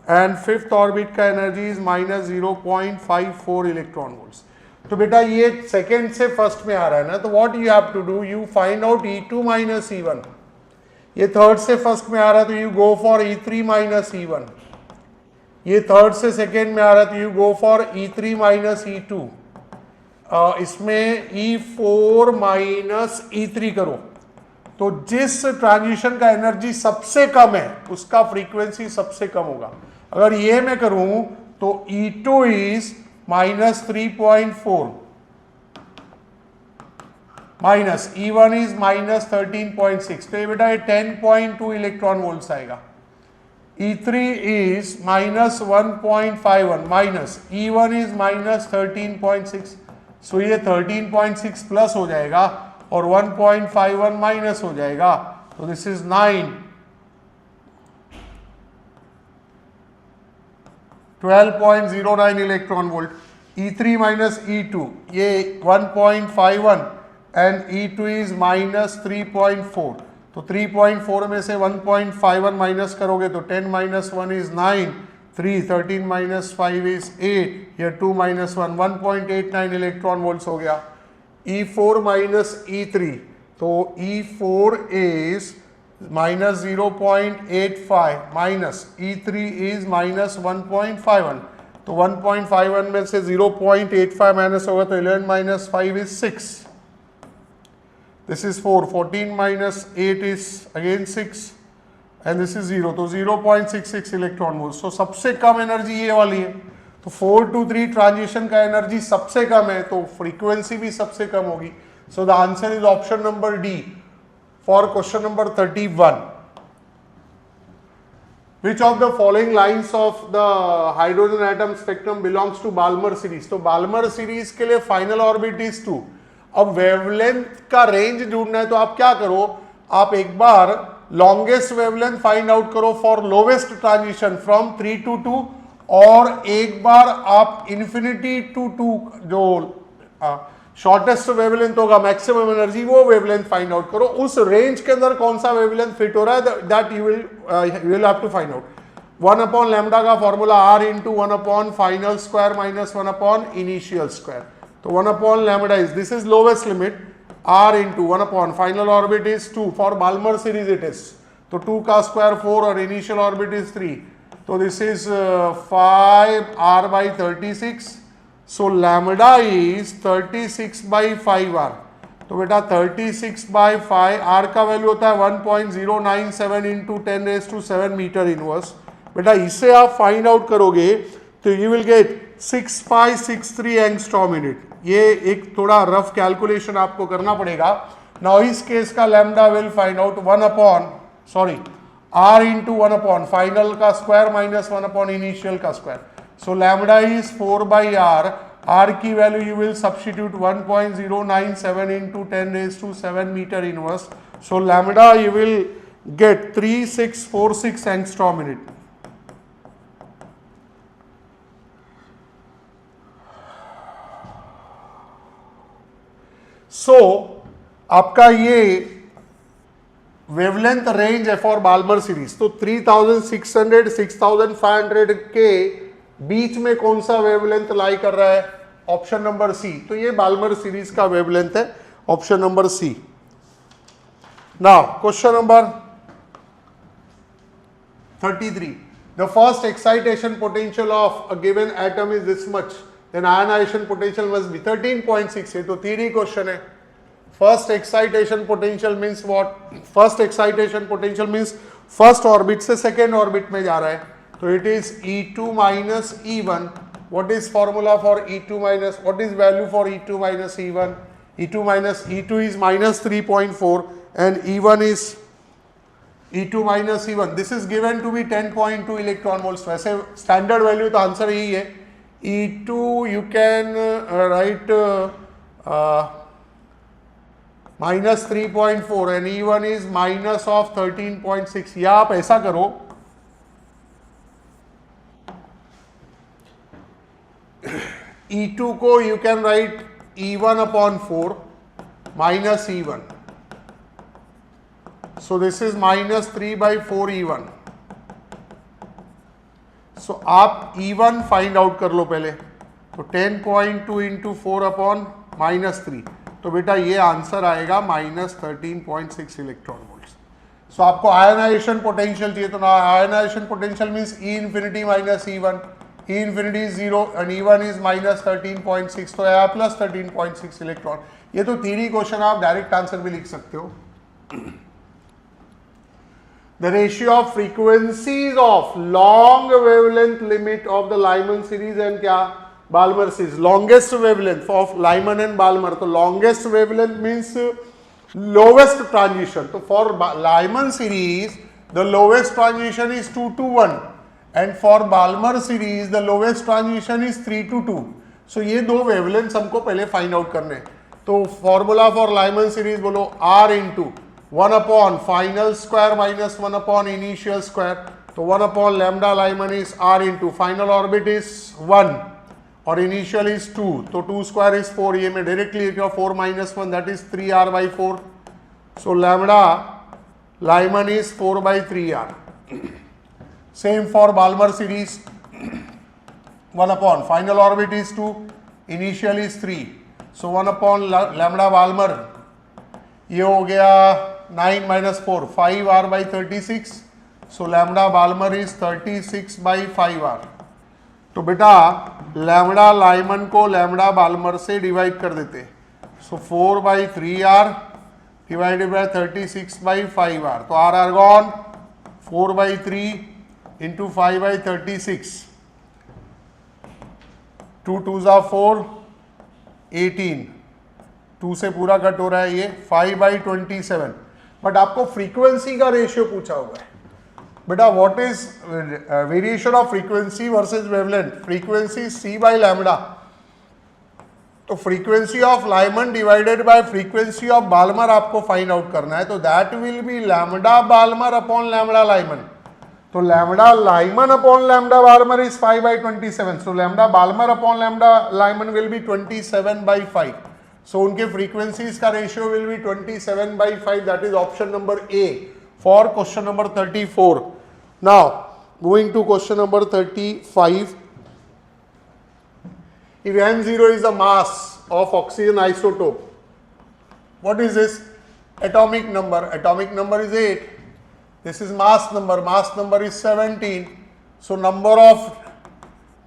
[SPEAKER 1] and fifth orbit का एनर्जी इज -0.54 इलेक्ट्रॉन वोल्ट्स. तो बेटा ये सेकेंड से फर्स्ट में आ रहा है ना, तो what you have to do, you find out E2 - E1. ये थर्ड से फर्स्ट में आ रहा है तो you go for E3 - E1. ये थर्ड से सेकेंड में आ रहा है, तो you go for E3 minus E2। इसमें E4 माइनस E3 करो, तो जिस ट्रांजिशन का एनर्जी सबसे कम है उसका फ्रीक्वेंसी सबसे कम होगा। अगर ये मैं करूं तो E2 is minus 3.4 minus E1 is minus 13.6, तो ये बेटा ये 10.2 इलेक्ट्रॉन वोल्ट आएगा। E3 is minus 1.51 minus E1 is minus 13.6, सो ये 13.6 प्लस हो जाएगा और 1.51 माइनस हो जाएगा, तो this is 9, 12.09 electron volt. E3 minus E2 ये 1.51 एंड E2 इज माइनस 3.4, तो 3.4 में से 1.51 माइनस करोगे तो 10 माइनस 1 इज 9, 3, 13 माइनस 5 इज 8, या 2 माइनस 1, 1.89 इलेक्ट्रॉन वोल्ट्स हो गया। E4 माइनस E3, तो E4 is minus 0.85 minus E3 is minus 1.51, तो 1.51 में से 0.85 माइनस होगा तो 11 minus 5 is 6, this is 4, 14 minus 8 is again 6 and this is 0, तो 0.66 इलेक्ट्रॉन वोल्ट। तो सबसे कम एनर्जी ये वाली है, तो 4 to 3 ट्रांजिशन का एनर्जी सबसे कम है, तो फ्रीक्वेंसी भी सबसे कम होगी। So the answer is option number D for question number 31। Which of the following lines of the hydrogen atom spectrum belongs to Balmer series, तो बाल्मर सीरीज के लिए फाइनल ऑर्बिट इज 2। अब वेवलेंथ का range ढूंढना है तो आप क्या करो, आप एक बार लॉन्गेस्ट वेवलेंथ फाइंड आउट करो for lowest transition from 3 to 2, और एक बार आप इन्फिनिटी टू 2 जो शॉर्टेस्ट वेवलेंथ होगा मैक्सिमम एनर्जी, वो वेवलेंथ फाइंड आउट करो। उस रेंज के अंदर कौन सा वेवलेंथ फिट हो रहा है, that you will have to find out. 1 upon lambda का formula R into 1 upon final square minus 1 upon initial square, तो 1 upon lambda is, this is lowest limit, R into 1 upon final orbit is 2, for Balmer series it is, तो 2 का square 4 और initial orbit is 3, तो this is 5R by 36, so lambda is 36 by 5R, तो बेटा 36 by 5, R का value होता है 1.097 into 10⁻⁷ metre inverse. बेटा इसे आप फाइंड आउट करोगे तो you will gate 6563 angstrom minute. ये एक थोड़ा रफ कैलकुलेशन आपको करना पड़ेगा। नाउ इस केस का lambda will find out 1 upon R into 1 upon final का स्क्वायर माइनस 1 अपॉन इनिशियल का square, so lambda is 4 by R की value you will substitute 1.097 into 10⁻⁷ metre inverse, so lambda you will get 3646 angstrom मिनट। सो आपका ये wavelength range है for Balmer series, तो 3600 6500 के बीच में कौन सा वेवलेंथ लाई कर रहा है, ऑप्शन नंबर सी, तो ये बाल्मर सीरीज का वेवलेंथ है, option number C. Now question number 33, the first excitation potential of a given atom is this much, then ionization potential must be 13.6, ये तो थ्योरी क्वेश्चन है। First excitation potential means what, first excitation potential means first orbit से second orbit में जा रहा है, तो it is E2 minus E1। What is formula for E2 minus, what is value for E2 minus E1, E2 minus E2 is minus 3.4 and E1 is E2 minus E1, this is given to be 10.2 electron volts. वैसे standard value तो answer यही है, E2 you can write minus 3.4 and E1 is minus of 13.6, या आप ऐसा करो E2 को you can write E1 upon 4 minus E1, so this is minus 3 by 4 E1। सो आप E1 फाइंड आउट कर लो पहले, तो 10.2 इंटू 4 अपॉन माइनस 3, तो बेटा ये आंसर आएगा माइनस 13.6 इलेक्ट्रॉन वोल्ट्स। सो आपको आयनाइजेशन पोटेंशियल चाहिए, तो ना ionization potential means E infinity minus E1, E infinity is 0 and E1 is minus 13.6, तो आया प्लस 13.6 इलेक्ट्रॉन। ये तो थ्योरी क्वेश्चन, आप डायरेक्ट आंसर भी लिख सकते हो। The ratio of frequencies of long wavelength limit of the Lyman series and क्या Balmer series, longest wavelength of Lyman and Balmer, तो longest wavelength means lowest transition, तो for Lyman series the lowest transition is 2 to 1 and for Balmer series the lowest transition is 3 to 2। so ये दो wavelengths हमको पहले find out करने, तो formula for Lyman series बोलो R into 1 upon final square minus 1 upon initial square, तो 1 upon lambda Lyman is R into final orbit is 1 और initial is 2, तो 2 square is 4, ये मैं directly लिख रहा हूँ 4 minus 1 that is 3R by 4, so lambda Lyman is 4 by 3R। same for Balmer series, 1 upon final orbit is 2, initial is 3, so 1 upon lambda Balmer, ये हो गया 9 minus 4 5R by 36, so lambda Balmer is 36 by 5R। तो बेटा lambda Lyman को lambda Balmer से divide कर देते, सो 4 by 3R divided by 36 by 5R, तो R gone, 4 by 3 into 5 by 36, 2 2s are 4 18, 2 से पूरा कट हो रहा है ये 5 by 27। बट आपको फ्रीक्वेंसी का रेशियो पूछा हुआ है बेटा, what is variation of frequency versus wavelength, frequency C by lambda, तो frequency of Lyman divided by frequency of Balmer आपको फाइंड आउट करना है, तो that will be lambda Balmer upon lambda Lyman, तो lambda Lyman upon lambda Balmer is 5 by 27, so lambda Balmer upon lambda Lyman will be 27 by 5, सो उनके frequencies का ratio will be 27 by 5, that is option number A for question number 34। now moving to question number 35, if m0 is the mass of oxygen isotope, what is this atomic number? Atomic number is 8, this is mass number is 17, so number of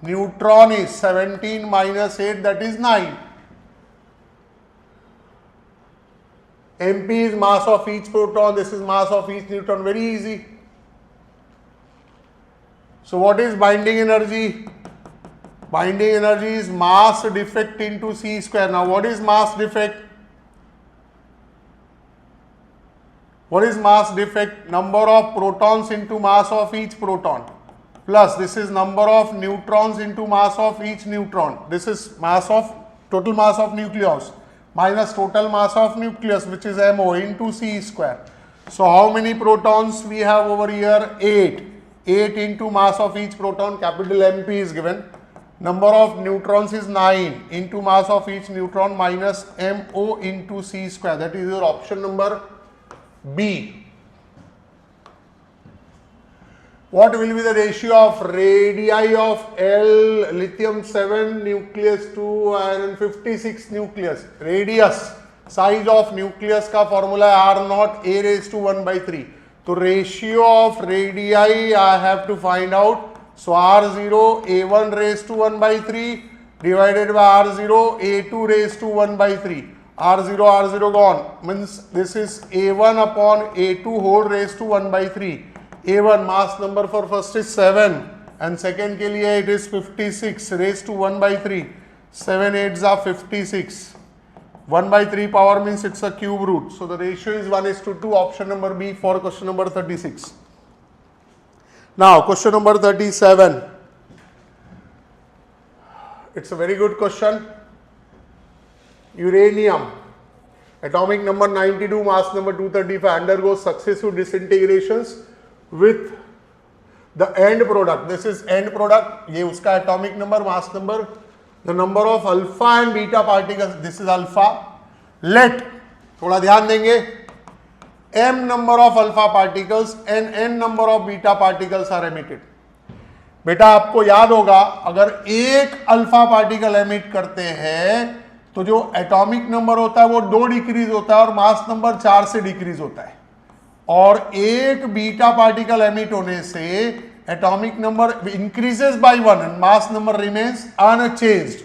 [SPEAKER 1] neutron is 17 minus 8, that is 9, mp is mass of each proton, this is mass of each neutron, very easy। so what is binding energy? Binding energy is mass defect into c square। now what is mass defect? What is mass defect? Number of protons into mass of each proton plus this is number of neutrons into mass of each neutron, this is mass of total mass of nucleus minus total mass of nucleus which is MO into C square। so how many protons we have over here? 8 into mass of each proton, capital MP is given, number of neutrons is 9 into mass of each neutron minus MO into C square, that is your option number B। what will be the ratio of radii of L, lithium 7 nucleus to iron 56 nucleus, radius size of nucleus का formula R naught a raised to 1 by 3, तो ratio of radii I have to find out, so R0 a1 raised to 1 by 3 divided by R0 a2 raised to 1 by 3, R0 gone, means this is a1 upon a2 whole raised to 1 by 3, a1 mass number for first is 7 and second के लिए it is 56 raised to 1 by 3, 7 8s are 56, 1 by 3 power means it's a cube root, so the ratio is 1:2, option number B for question number 36। now question number 37, it's a very good question। uranium, atomic number 92, mass number 235, undergoes successive disintegrations with the end product, this is end product, ये उसका atomic number, mass number, the number of alpha and beta particles, this is alpha, let थोड़ा ध्यान देंगे, m number of alpha particles and n number of beta particles are emitted। बेटा आपको याद होगा अगर एक अल्फा पार्टिकल एमिट करते हैं तो जो एटॉमिक नंबर होता है वो 2 डिक्रीज होता है और मास नंबर 4 से डिक्रीज होता है, और एक बीटा पार्टिकल एमिट होने से atomic number increases by 1 and mass number remains unchanged.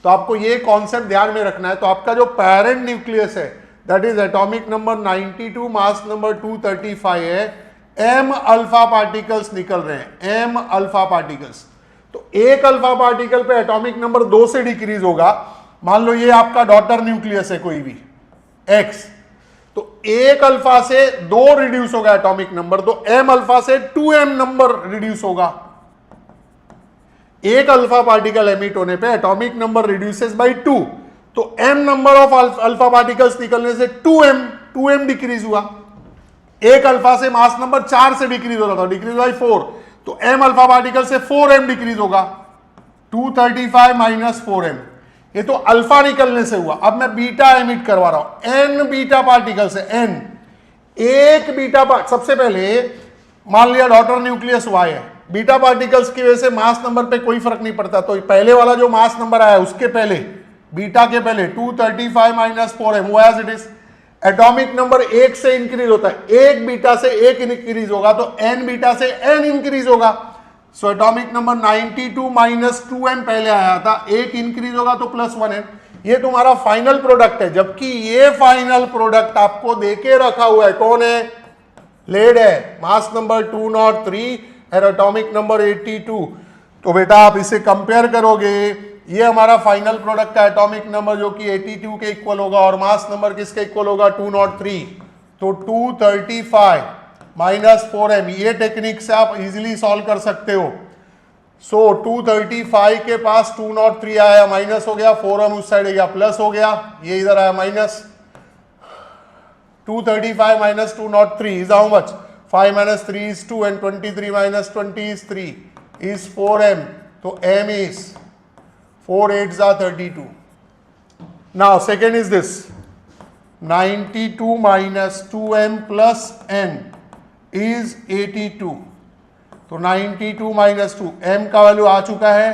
[SPEAKER 1] तो आपको ये कॉन्सेप्ट ध्यान में रखना है। तो आपका जो पेरेंट न्यूक्लियस है that is atomic number 92, mass number 235 है, m अल्फा पार्टिकल्स निकल रहे हैं, m अल्फा पार्टिकल्स। तो एक अल्फा पार्टिकल पे एटॉमिक नंबर 2 से डिक्रीज होगा। मान लो ये आपका डॉटर न्यूक्लियस है कोई भी x, तो एक अल्फा से 2 रिड्यूस होगा एटॉमिक नंबर, तो m अल्फा से 2m नंबर रिड्यूस होगा। एक अल्फा पार्टिकल एमिट होने पे एटॉमिक नंबर रिड्यूसेस बाय 2, तो m number of alpha particles निकलने से 2m डिक्रीज हुआ। एक अल्फा से मास नंबर 4 से डिक्रीज होता था, डिक्रीज बाय 4, तो m अल्फा पार्टिकल से 4m डिक्रीज होगा, 235 माइनस 4m। ये तो अल्फा निकलने से हुआ। अब मैं बीटा एमिट करवा रहा हूं, n बीटा पार्टिकल से, n एक बीटा सबसे पहले मान लिया डॉटर न्यूक्लियस y है, बीटा पार्टिकल्स की वजह से मास नंबर पे कोई फर्क नहीं पड़ता, तो पहले वाला जो मास नंबर आया उसके पहले, बीटा के पहले 235 माइनस 4m वो as it is. Atomic number 1 से इंक्रीज होता है, एक बीटा से 1 इंक्रीज होगा तो n बीटा से n इंक्रीज होगा। So atomic number 92 minus 2m पहले आया था, 1 इंक्रीज होगा तो प्लस 1n। ये तुम्हारा फाइनल प्रोडक्ट है, जबकि ये फाइनल प्रोडक्ट आपको देके रखा हुआ है, कौन है, लेड है, मास नंबर 203 और एटॉमिक नंबर 82। तो बेटा आप इसे कंपेयर करोगे, ये हमारा फाइनल प्रोडक्ट का एटॉमिक नंबर जो कि 82 के इक्वल होगा और मास नंबर किसके इक्वल होगा, 203, तो 235 माइनस 4m। ये टेक्निक से आप इजीली सॉल्व कर सकते हो। सो 235 के पास 203 आया, माइनस हो गया, 4m उस साइड गया, प्लस हो गया, ये इधर आया minus. 235 minus 203 is how much? 5 minus 3 is 2 and 23 minus 20 is 3 is 4m. So m is 4 8s are 32. Now second is this 92 minus 2m plus n is 82. तो 92 माइनस 2 m का value आ चुका है,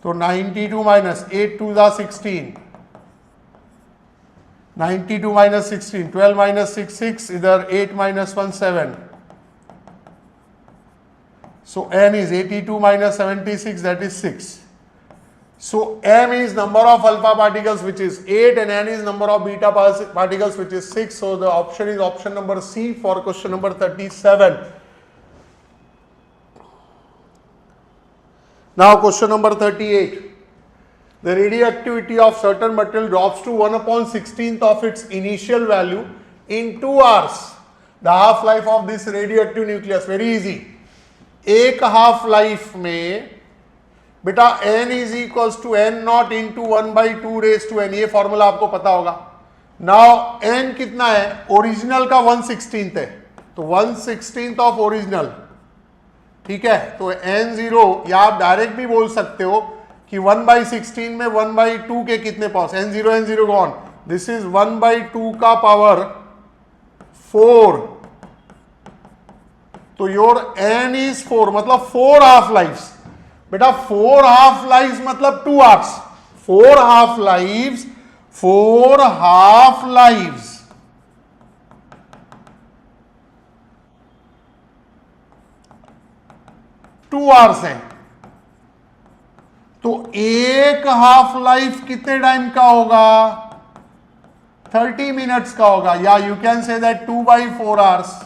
[SPEAKER 1] तो 92 माइनस 8 2 जा 16, 92 माइनस 16, 12 माइनस 6 6, इधर 8 minus 1 7, so n is 82 minus 76, that is 6. So m is number of alpha particles which is 8 and n is number of beta particles which is 6. So the option is option number C for question number 37. Now question number 38. The radioactivity of certain material drops to 1/16th of its initial value in 2 hours. The half life of this radioactive nucleus, very easy. एक half life में बेटा n is equals to n naught into 1/2 raise to n, ये formula आपको पता होगा। Now n कितना है, original का 1/16 है, तो 1/16 ऑफ ओरिजिनल, ठीक है, तो n0, या आप डायरेक्ट भी बोल सकते हो कि 1/16 में 1/2 के कितने powers, n0 gone, this is 1/2 का पावर 4, तो योर n इज 4, मतलब 4 हाफ लाइफ्स। बेटा 4 हाफ लाइफ्स मतलब 2 hours, 4 half lifes, 4 half lifes, two hours है, तो एक हाफ लाइफ कितने टाइम का होगा, 30 मिनट्स का होगा, या you can say that 2/4 hours,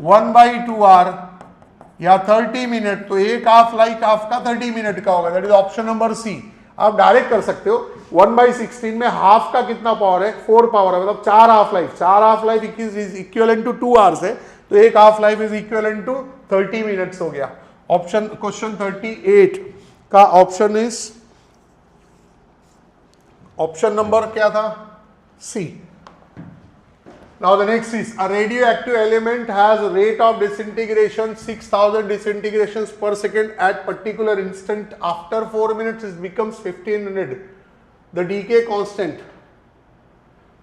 [SPEAKER 1] 1/2 hour, या 30 मिनट, तो एक हाफ लाइफ आपका 30 मिनट का होगा, that is option number C. आप डायरेक्ट कर सकते हो, 1/16 में हाफ का कितना पावर है, 4 पावर है, मतलब 4 half life, 4 half life is equivalent to 2 hours है, तो एक half life is equivalent to 30 minutes हो गया। ऑप्शन क्वेश्चन 38 का ऑप्शन इज, ऑप्शन नंबर क्या था, सी। Now the next is a radioactive element has a rate of disintegration 6000 disintegrations per second at particular instant. After 4 minutes it becomes 1500. The decay constant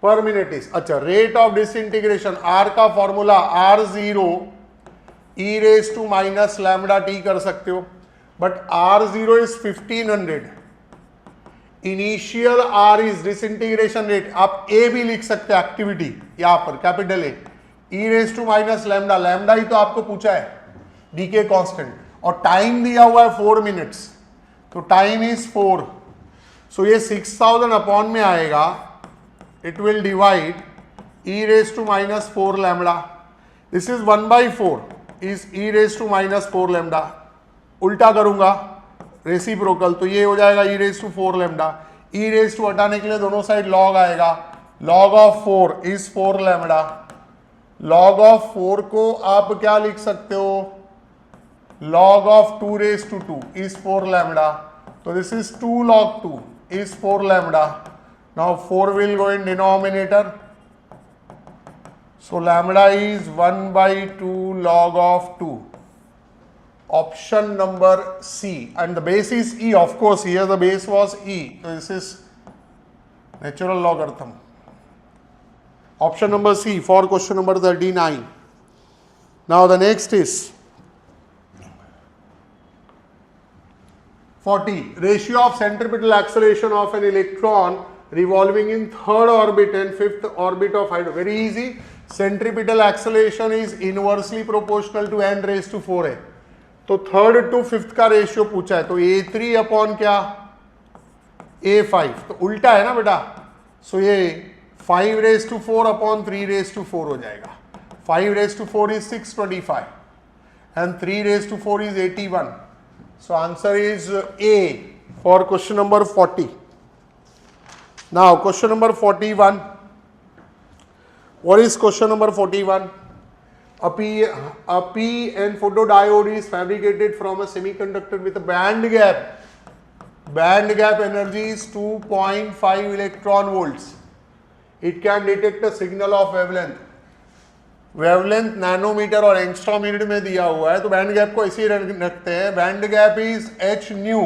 [SPEAKER 1] per minute is, अच्छा, rate of disintegration R का formula R0 e raised to minus lambda t कर सकते हो, but R0 is 1500 initial R is disintegration rate, आप A भी लिख सकते हैं एक्टिविटी यहां पर capital A, e raise to minus lambda, lambda ही तो आपको पूछा है, डीके कांस्टेंट, और टाइम दिया हुआ है 4 मिनट्स, तो टाइम इज 4, सो ये 6000 अपॉन में आएगा, it will divide e raised to minus 4 lambda, this is 1/4 is e raised to minus 4 lambda, उल्टा करूंगा रेसिप्रोकल तो ये हो जाएगा e raised to 4 lambda, e raised to हटाने के लिए दोनों साइड log आएगा, log of 4 is 4 lambda, log of 4 को आप क्या लिख सकते हो, log of 2 raised to 2 is 4 lambda, तो this is 2 log 2 is 4 lambda, now 4 will go in denominator, so lambda is 1/2 log of 2. Option number C, and the base is E, of course here the base was E, so this is natural logarithm. Option number C for question number 39. Now the next is 40. Ratio of centripetal acceleration of an electron revolving in third orbit and fifth orbit of hydrogen. Very easy. Centripetal acceleration is inversely proportional to n raised to 4 है, तो third to fifth का ratio पूछा है, तो a3 upon क्या a5, तो उल्टा है ना बेटा, सो ये 5 raised to 4 upon 3 raised to 4 हो जाएगा, 5 raised to 4 is 625 and 3 raised to 4 is 81, so answer is A for question number 40. Now question number 41. What is question number 41? A PN photodiode is fabricated from a semiconductor with a band gap. Band gap energy is 2.5 electron volts. It can detect a signal of wavelength. Wavelength nanometre और angstrom unit में दिया हुआ है, तो band gap को ऐसे ही रखते हैं. Band gap is h nu,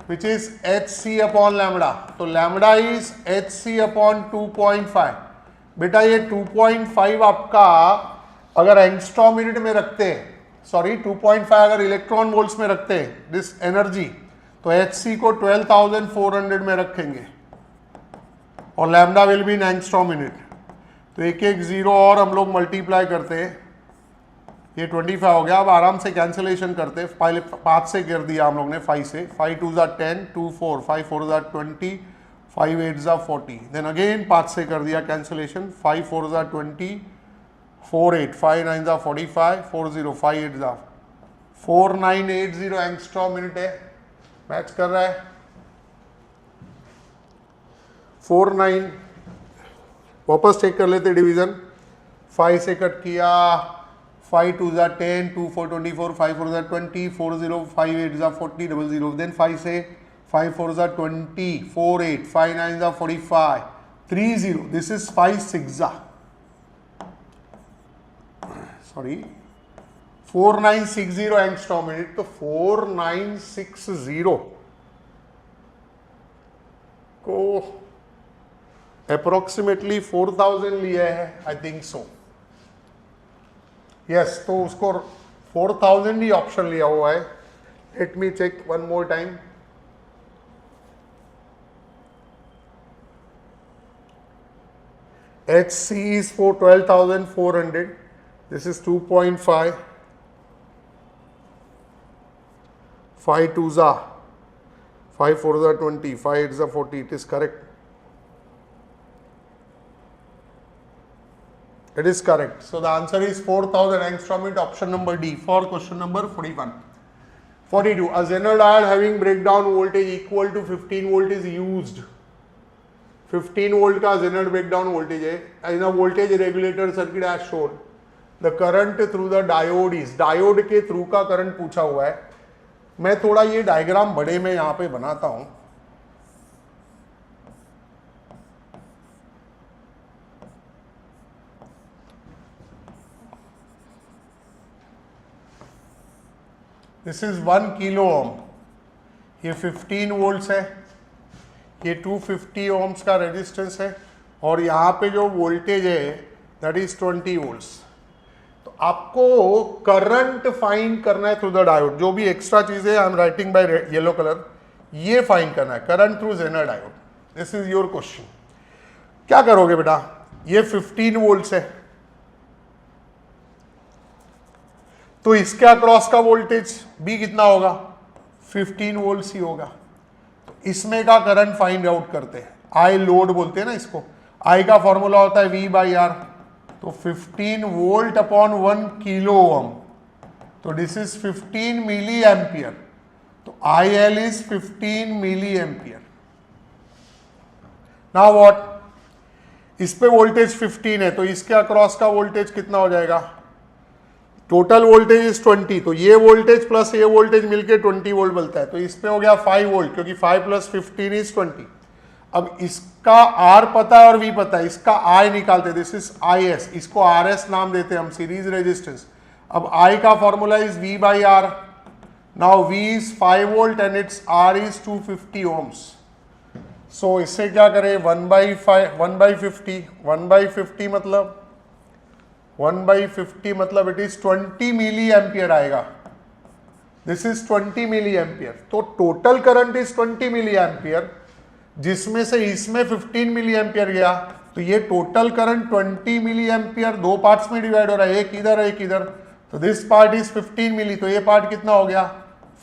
[SPEAKER 1] which is hc upon lambda. तो lambda is hc upon 2.5. बेटा ये 2.5 आपका अगर एंगस्ट्रॉम यूनिट में रखते हैं, सॉरी 2.5 अगर इलेक्ट्रॉन वोल्ट्स में रखते हैं दिस एनर्जी, तो hc को 12,400 में रखेंगे और lambda will be in angstrom unit. तो एक एक जीरो और हम लोग मल्टीप्लाई करते हैं, ये 25 हो गया. अब आराम से कैंसिलेशन करते हैं, पहले 5 से कर दिया हम लोग ने, 5 से, 5 2 ज़ा 10, 2 4, 5 4 ज़ा 20, 5 8 ज़ा 40, देन अगेन 5 से कर दिया कैंसिलेशन, 5 4 ज़ा 20, 4 8, 5 9 ज़ा 45, 4 0, 5 8 ज़ा 4980 एंगस्ट्रॉम मिनट है, मैच कर रहा है. 49 वापस चेक कर लेते डिवीजन, 5 से कट किया, 5 2 ज़ा 10, 2 4 24, 5 4 ज़ा 20, 4 0, 5 8 ज़ा 40, 0 0, देन 5 से 5 4 ज़ा 20, 4 8, 5 9 ज़ा 45, 3 0, दिस इज 5 6 ज़ा, सॉरी 4960 एंगस्ट्रॉम मिनट, तो 4960 को अप्रोक्सीमेटली 4000 लिया है, आई थिंक सो, यस, तो उसको 4000 ही ऑप्शन लिया हुआ है. Let me check one more time. HC is for 12,400, this is 2.5, 5 2 ज़ा 5 4 ज़ा 20, 5 8 ज़ा 40, it is correct. It is correct. So the answer is 4000 angstrom at option number D for question number 41. 42. A Zener diode having breakdown voltage equal to 15 volt is used. 15 volt का Zener breakdown voltage है. In a voltage regulator circuit as shown. The current through the diode is. Diode के through का current पूछा हुआ है. मैं थोड़ा ये डायग्राम बड़े में यहाँ पे बनाता हूँ. दिस इज 1 किलो ओम, ये 15 वोल्ट्स है, ये 250 ओम्स का रेजिस्टेंस है, और यहाँ पे जो वोल्टेज है दैट इज 20 वोल्ट्स. तो आपको करंट फाइंड करना है थ्रू द डायोड. जो भी एक्स्ट्रा चीज़ है I am writing by yellow colour, ये फाइंड करना है, current through zener diode. This is your question. क्या करोगे बेटा, ये 15 वोल्ट है, तो इसके अक्रॉस का वोल्टेज भी कितना होगा, 15 वोल्ट ही होगा। तो इसमें का करंट फाइंड आउट करते हैं, आई लोड बोलते हैं ना इसको। आई का फॉर्मूला होता है V बाई आर, तो 15 वोल्ट अपॉन 1 किलो ओम, तो दिस इज 15 मिली एम्पियर। तो IL is 15 milli ampere. Now what, इस पे वोल्टेज 15 है, तो इसके अक्रॉस का वोल्टेज कितना हो जाएगा, टोटल वोल्टेज इज 20, तो ये वोल्टेज प्लस ये वोल्टेज मिलके 20 वोल्ट बनता है। तो इस पे हो गया 5 वोल्ट, क्योंकि 5 प्लस 15 इज 20। अब इसका R पता है और V पता है, इसका I निकालते, दिस इज IS, इसको RS नाम देते हैं हम, सीरीज रेजिस्टेंस। अब I का formula is V by R. Now V is 5 volt and it's R is 250 ohms। So इससे क्या करें, 1 बाई 50, 1 बाई 50 मतलब 1 बाई 50 मतलब इट इज 20 मिली एम्पियर आएगा। This is 20 milli ampere. तो total current is 20 milli ampere, जिसमें से इसमें 15 मिली एम्पियर गया, तो ये टोटल करंट 20 मिली एम्पियर दो पार्ट्स में डिवाइड हो रहा है, एक इधर एक इधर। तो दिस पार्ट इज 15 मिली, तो ये पार्ट कितना हो गया,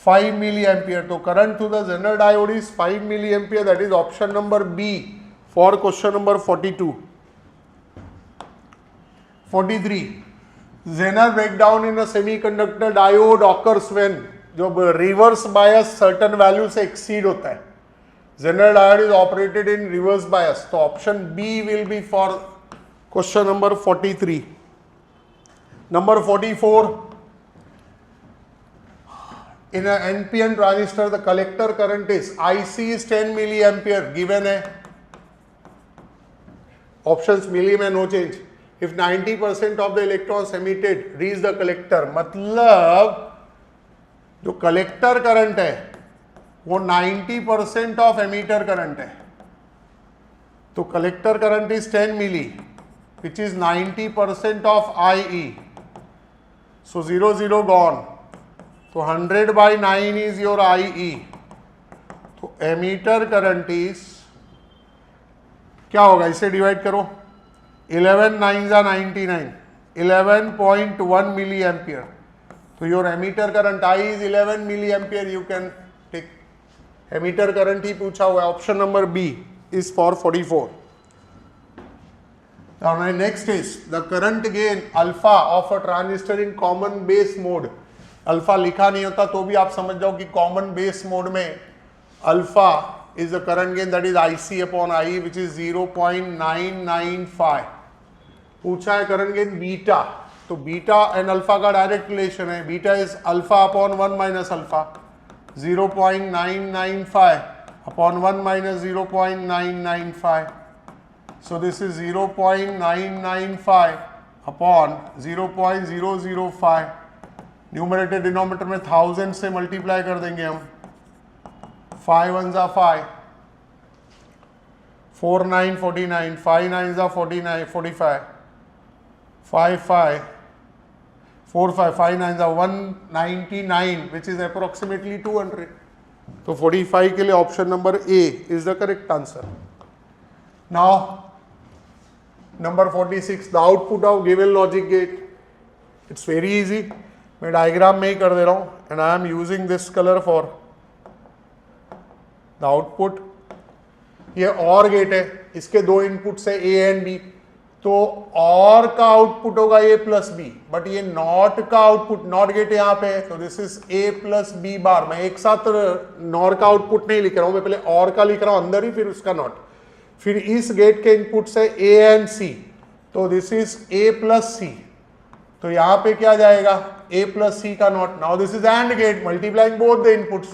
[SPEAKER 1] 5 मिली एम्पियर। तो current through the Zener diode is 5 milli ampere. That is option number B for question number 42। 43, Zener breakdown in a semiconductor diode occurs when, जो रिवर्स बायस सर्टेन वैल्यू से exceed होता है, Zener diode is operated in reverse bias. तो option B will be for question number 43। Number 44, in a NPN transistor the collector current is IC is 10 milliampere given है, options मिली में no change। if 90% of the electrons emitted reach the collector, मतलब जो collector current है वो 90% of ammeter current है। तो collector current is 10 milli which is 90% of IE। So 0 0 gone, तो 100 by 9 is your IE। तो एमीटर करंट इज क्या होगा, इसे डिवाइड करो, 11 9 जा 99, 11.1 मिली एम्पियर। तो your ammeter current I is 11 milli ampere. You can take ammeter current ही पूछा हुआ है। Option number B is for 44। Now my next is the current gain alpha of a transistor in common base mode। Alpha लिखा नहीं होता तो भी आप समझ जाओ कि कॉमन बेस मोड में alpha is the current gain, that is IC upon IE which is 0.995। पूछा है करंट गेन बीटा, तो बीटा एंड अल्फा का डायरेक्ट रिलेशन है। Beta is alpha upon 1 minus alpha, 0.995 upon 1 minus 0.995। So this is 0.995 upon 0.005। Numerator denominator में 1000 से multiply कर देंगे हम। 5 1 जा 5, 4 9 49, 5 9 जा 49 45, 5 5 4 5 5 9 जा 199 which is approximately 200। तो 45 के लिए option number A is the correct answer. Now number 46, the output of given logic gate. It's very easy, मैं डायग्राम में ही कर दे रहा हूं and I am using this colour for the output. ये और गेट है, इसके दो इनपुट्स है ए एंड बी। तो और का आउटपुट होगा ए प्लस बी, बट ये नॉट का आउटपुट, नॉट गेट यहाँ पे है, तो this is A plus B bar. मैं एक साथ नॉर का आउटपुट नहीं लिख रहा हूं, मैं पहले और का लिख रहा हूं अंदर ही, फिर उसका नॉट। फिर इस गेट के इनपुट्स है ए एंड सी, तो दिस इज ए प्लस सी। तो यहां पे क्या जाएगा, ए प्लस सी का not. Now this is and gate multiplying both the inputs,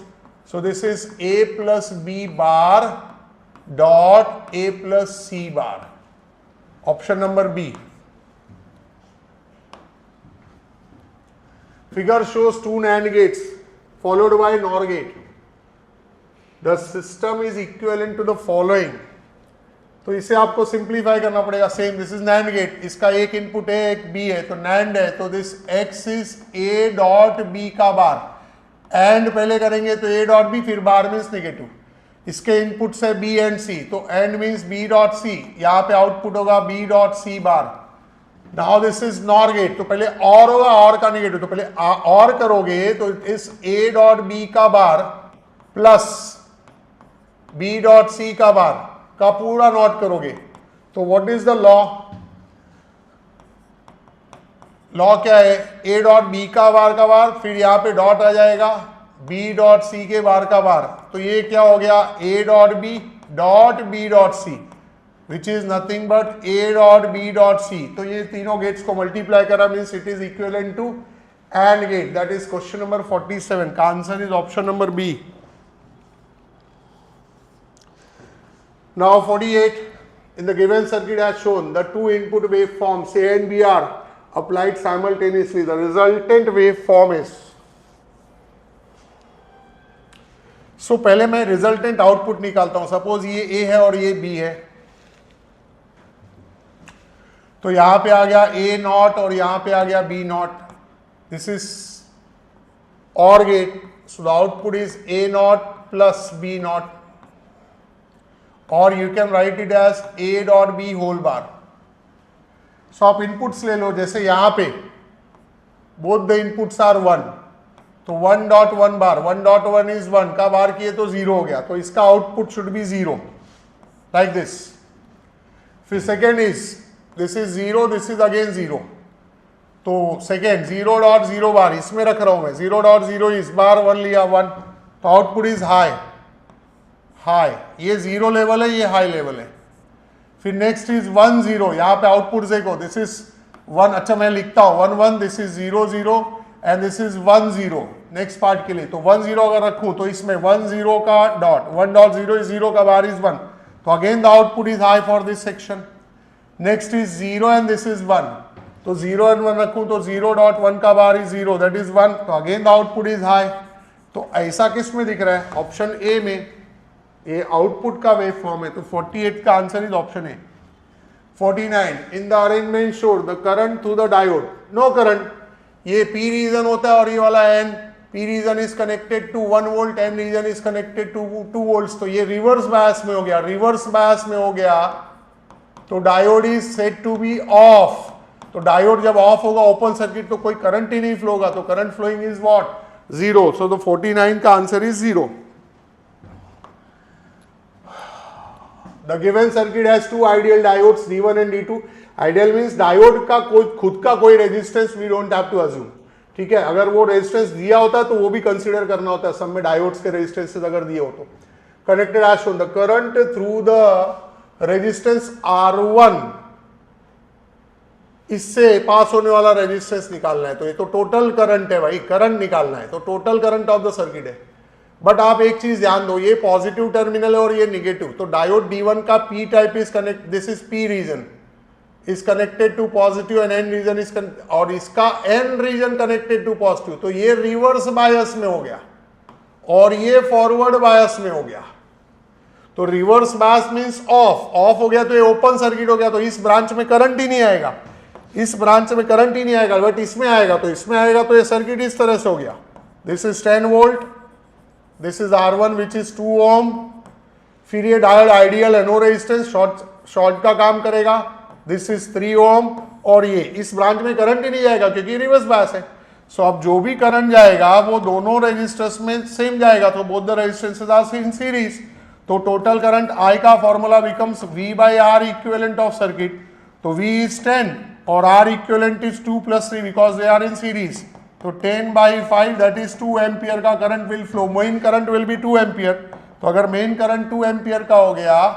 [SPEAKER 1] so this is A plus B bar dot A plus C bar. Option number B. Figure shows two NAND gates followed by NOR gate. The system is equivalent to the following। तो इसे आपको simplify करना पड़ेगा। Same, this is NAND gate, इसका एक input है एक B है, तो NAND है, तो this X is A dot B का बार। एंड पहले करेंगे तो ए डॉट बी, फिर बार मीन्स नेगेटिव, इसके इनपुट्स है बी एंड सी, तो and means B dot C, यहां पे आउटपुट होगा B dot C bar. Now this is NOR gate, तो पहले और होगा, और का नेगेटिव, तो पहले और करोगे तो इस ए डॉट बी का बार प्लस बी डॉट सी का बार का पूरा नॉट करोगे, तो what is the law? Law क्या है? ए डॉट बी का बार, फिर यहां पे डॉट आ जाएगा बी डॉट सी के बार का बार, तो ये क्या हो गया? A dot B dot C, which is nothing but A dot B dot C. तो ये तीनों गेट्स को मल्टीप्लाई करा means it is equivalent to and gate. That is question number 47 का answer is option number B. Now 48, in the given circuit as shown, the two input waveforms A and B are applied simultaneously. The resultant waveform is, so पहले मैं resultant output निकालता हूं। Suppose ये A है और ये B है, तो यहां पे आ गया A नॉट और यहां पे आ गया B not. This is OR gate, so the output is A not plus B not, और you can write it as A dot B whole bar. सो आप इनपुट्स ले लो, जैसे यहां पे बोथ द इनपुट्स आर 1, तो 1 डॉट 1 बार, 1 डॉट 1 इज 1 का बार किए तो 0 हो गया, तो इसका output should be 0 like this. फिर second is, this is 0, this is again 0, तो सेकेंड 0 डॉट 0 बार, इसमें रख रहा हूं मैं, 0 डॉट 0 इस बार 1 लिया 1, तो आउटपुट इज हाई, ये 0 लेवल है, ये हाई लेवल है। फिर नेक्स्ट इज 1 0, यहां पे आउटपुट देखो, दिस इज 1, अच्छा मैं लिखता हूं 1 1, this is 0 0 and this is 1 0 next part के लिए। तो 1 0 अगर रखूं तो इसमें 1 0 का डॉट, 1 डॉट 0 इज 0 का बार इज 1, तो again the output is high for this section. Next is 0 and this is 1, तो 0 एंड 1 रखूं तो 0 डॉट 1 का बार इज 0, दैट इज 1, तो again the output is high. तो ऐसा किस में दिख रहा है? ऑप्शन ए में, ये आउटपुट का वेव फॉर्म है, तो 48 का answer is option A. 49, in the arrangement showed the current through the diode, no current, ये पी रीजन होता है और ये वाला N, P region is connected to 1 volt, N region is connected to 2 volt, तो ये रिवर्स बायस में हो गया, रिवर्स बायस में हो गया, तो diode is set to be off. तो डायोड जब ऑफ होगा ओपन सर्किट, तो कोई करंट ही नहीं फ्लो होगा, तो current flowing is what? 0, so the 49 का answer is 0। The given circuit has two ideal diodes D1 and D2. Ideal means diode का कोई खुद का कोई resistance we don't have to assume, ठीक है? अगर वो रेजिस्टेंस दिया होता तो वो भी कंसीडर करना होता है, सब में डायोड्स के रेजिस्टेंसेस अगर दिए हो तो। Connected as shown, the current through the resistance R1, इससे पास होने वाला रेजिस्टेंस निकालना है, तो ये तो टोटल करंट है भाई, करंट निकालना है, तो total current of the circuit है। बट आप एक चीज ध्यान दो, ये पॉजिटिव टर्मिनल है और ये निगेटिव, तो डायोड D1 का P type is connect, this is P region is connected to positive and N region is, और इसका N region connected to positive, तो ये रिवर्स बायस में हो गया और ये फॉरवर्ड बायस में हो गया। तो रिवर्स बायस मींस ऑफ हो गया, तो ये ओपन सर्किट हो गया, तो इस ब्रांच में करंट ही नहीं आएगा, इस ब्रांच में करंट ही नहीं आएगा, बट इसमें आएगा, तो इसमें आएगा, तो ये सर्किट इस तरह से हो गया। This is 10 volt, this is R1 which is 2 ओम, फिर ये डायोड आइडियल है, नो रेजिस्टेंस, शॉर्ट का काम करेगा, दिस इज 3 ओम, और ये इस ब्रांच में करंट ही नहीं जाएगा क्योंकि रिवर्स बायस है। सो अब जो भी करंट जाएगा वो दोनों रेजिस्टेंस में सेम जाएगा, तो both the resistances are in series, तो टोटल करंट I का formula becomes V by R equivalent of circuit, तो V is 10 और R equivalent is 2 plus 3 because they are in series, तो 10 by 5 दैट इज 2 एम्पियर का current will flow, main current will be 2 ampere, तो अगर main current 2 ampere का हो गया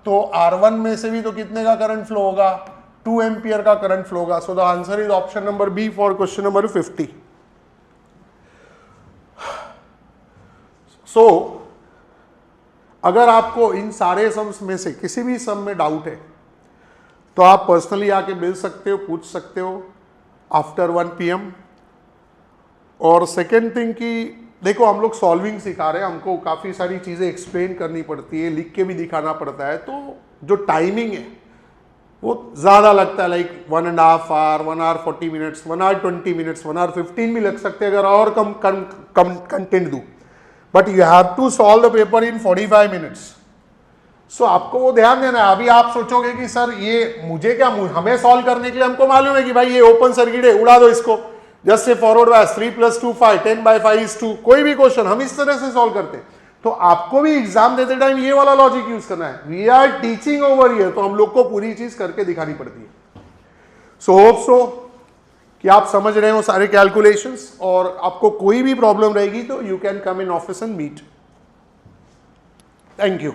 [SPEAKER 1] तो R1 में से भी तो कितने का करंट फ्लो होगा? 2 एम्पियर का करंट फ्लो होगा। So the answer is option number B for question number 50। सो अगर आपको इन सारे सम्स में से किसी भी सम में डाउट है तो आप पर्सनली आके मिल सकते हो, पूछ सकते हो आफ्टर 1 PM। और सेकेंड थिंग कि देखो हम लोग सॉल्विंग सिखा रहे हैं, हमको काफ़ी सारी चीज़ें एक्सप्लेन करनी पड़ती है, लिख के भी दिखाना पड़ता है, तो जो टाइमिंग है वो ज़्यादा लगता है, like 1.5 hour, 1 hour 40 minutes, 1 hour 20 minutes, 1 hour 15 भी लग सकते हैं अगर और कम कंटेंट दूँ, but you have to solve the paper in 45 minutes. So आपको वो ध्यान देना है। अभी आप सोचोगे कि सर ये मुझे क्या, हमें सॉल्व करने के लिए हमको मालूम है कि भाई ये ओपन सर्किट है, उड़ा दो इसको, जस्ट से फॉरवर्ड बायस 3 + 2 5, 10/5 कोई भी क्वेश्चन हम इस तरह से सॉल्व करते हैं। तो आपको भी एग्जाम देते टाइम ये वाला लॉजिक यूज करना है। We are teaching over here, तो हम लोग को पूरी चीज करके दिखानी पड़ती है। सो होप सो कि आप समझ रहे हो सारे कैलकुलेशंस, और आपको कोई भी प्रॉब्लम रहेगी तो you can come in office and meet. Thank you.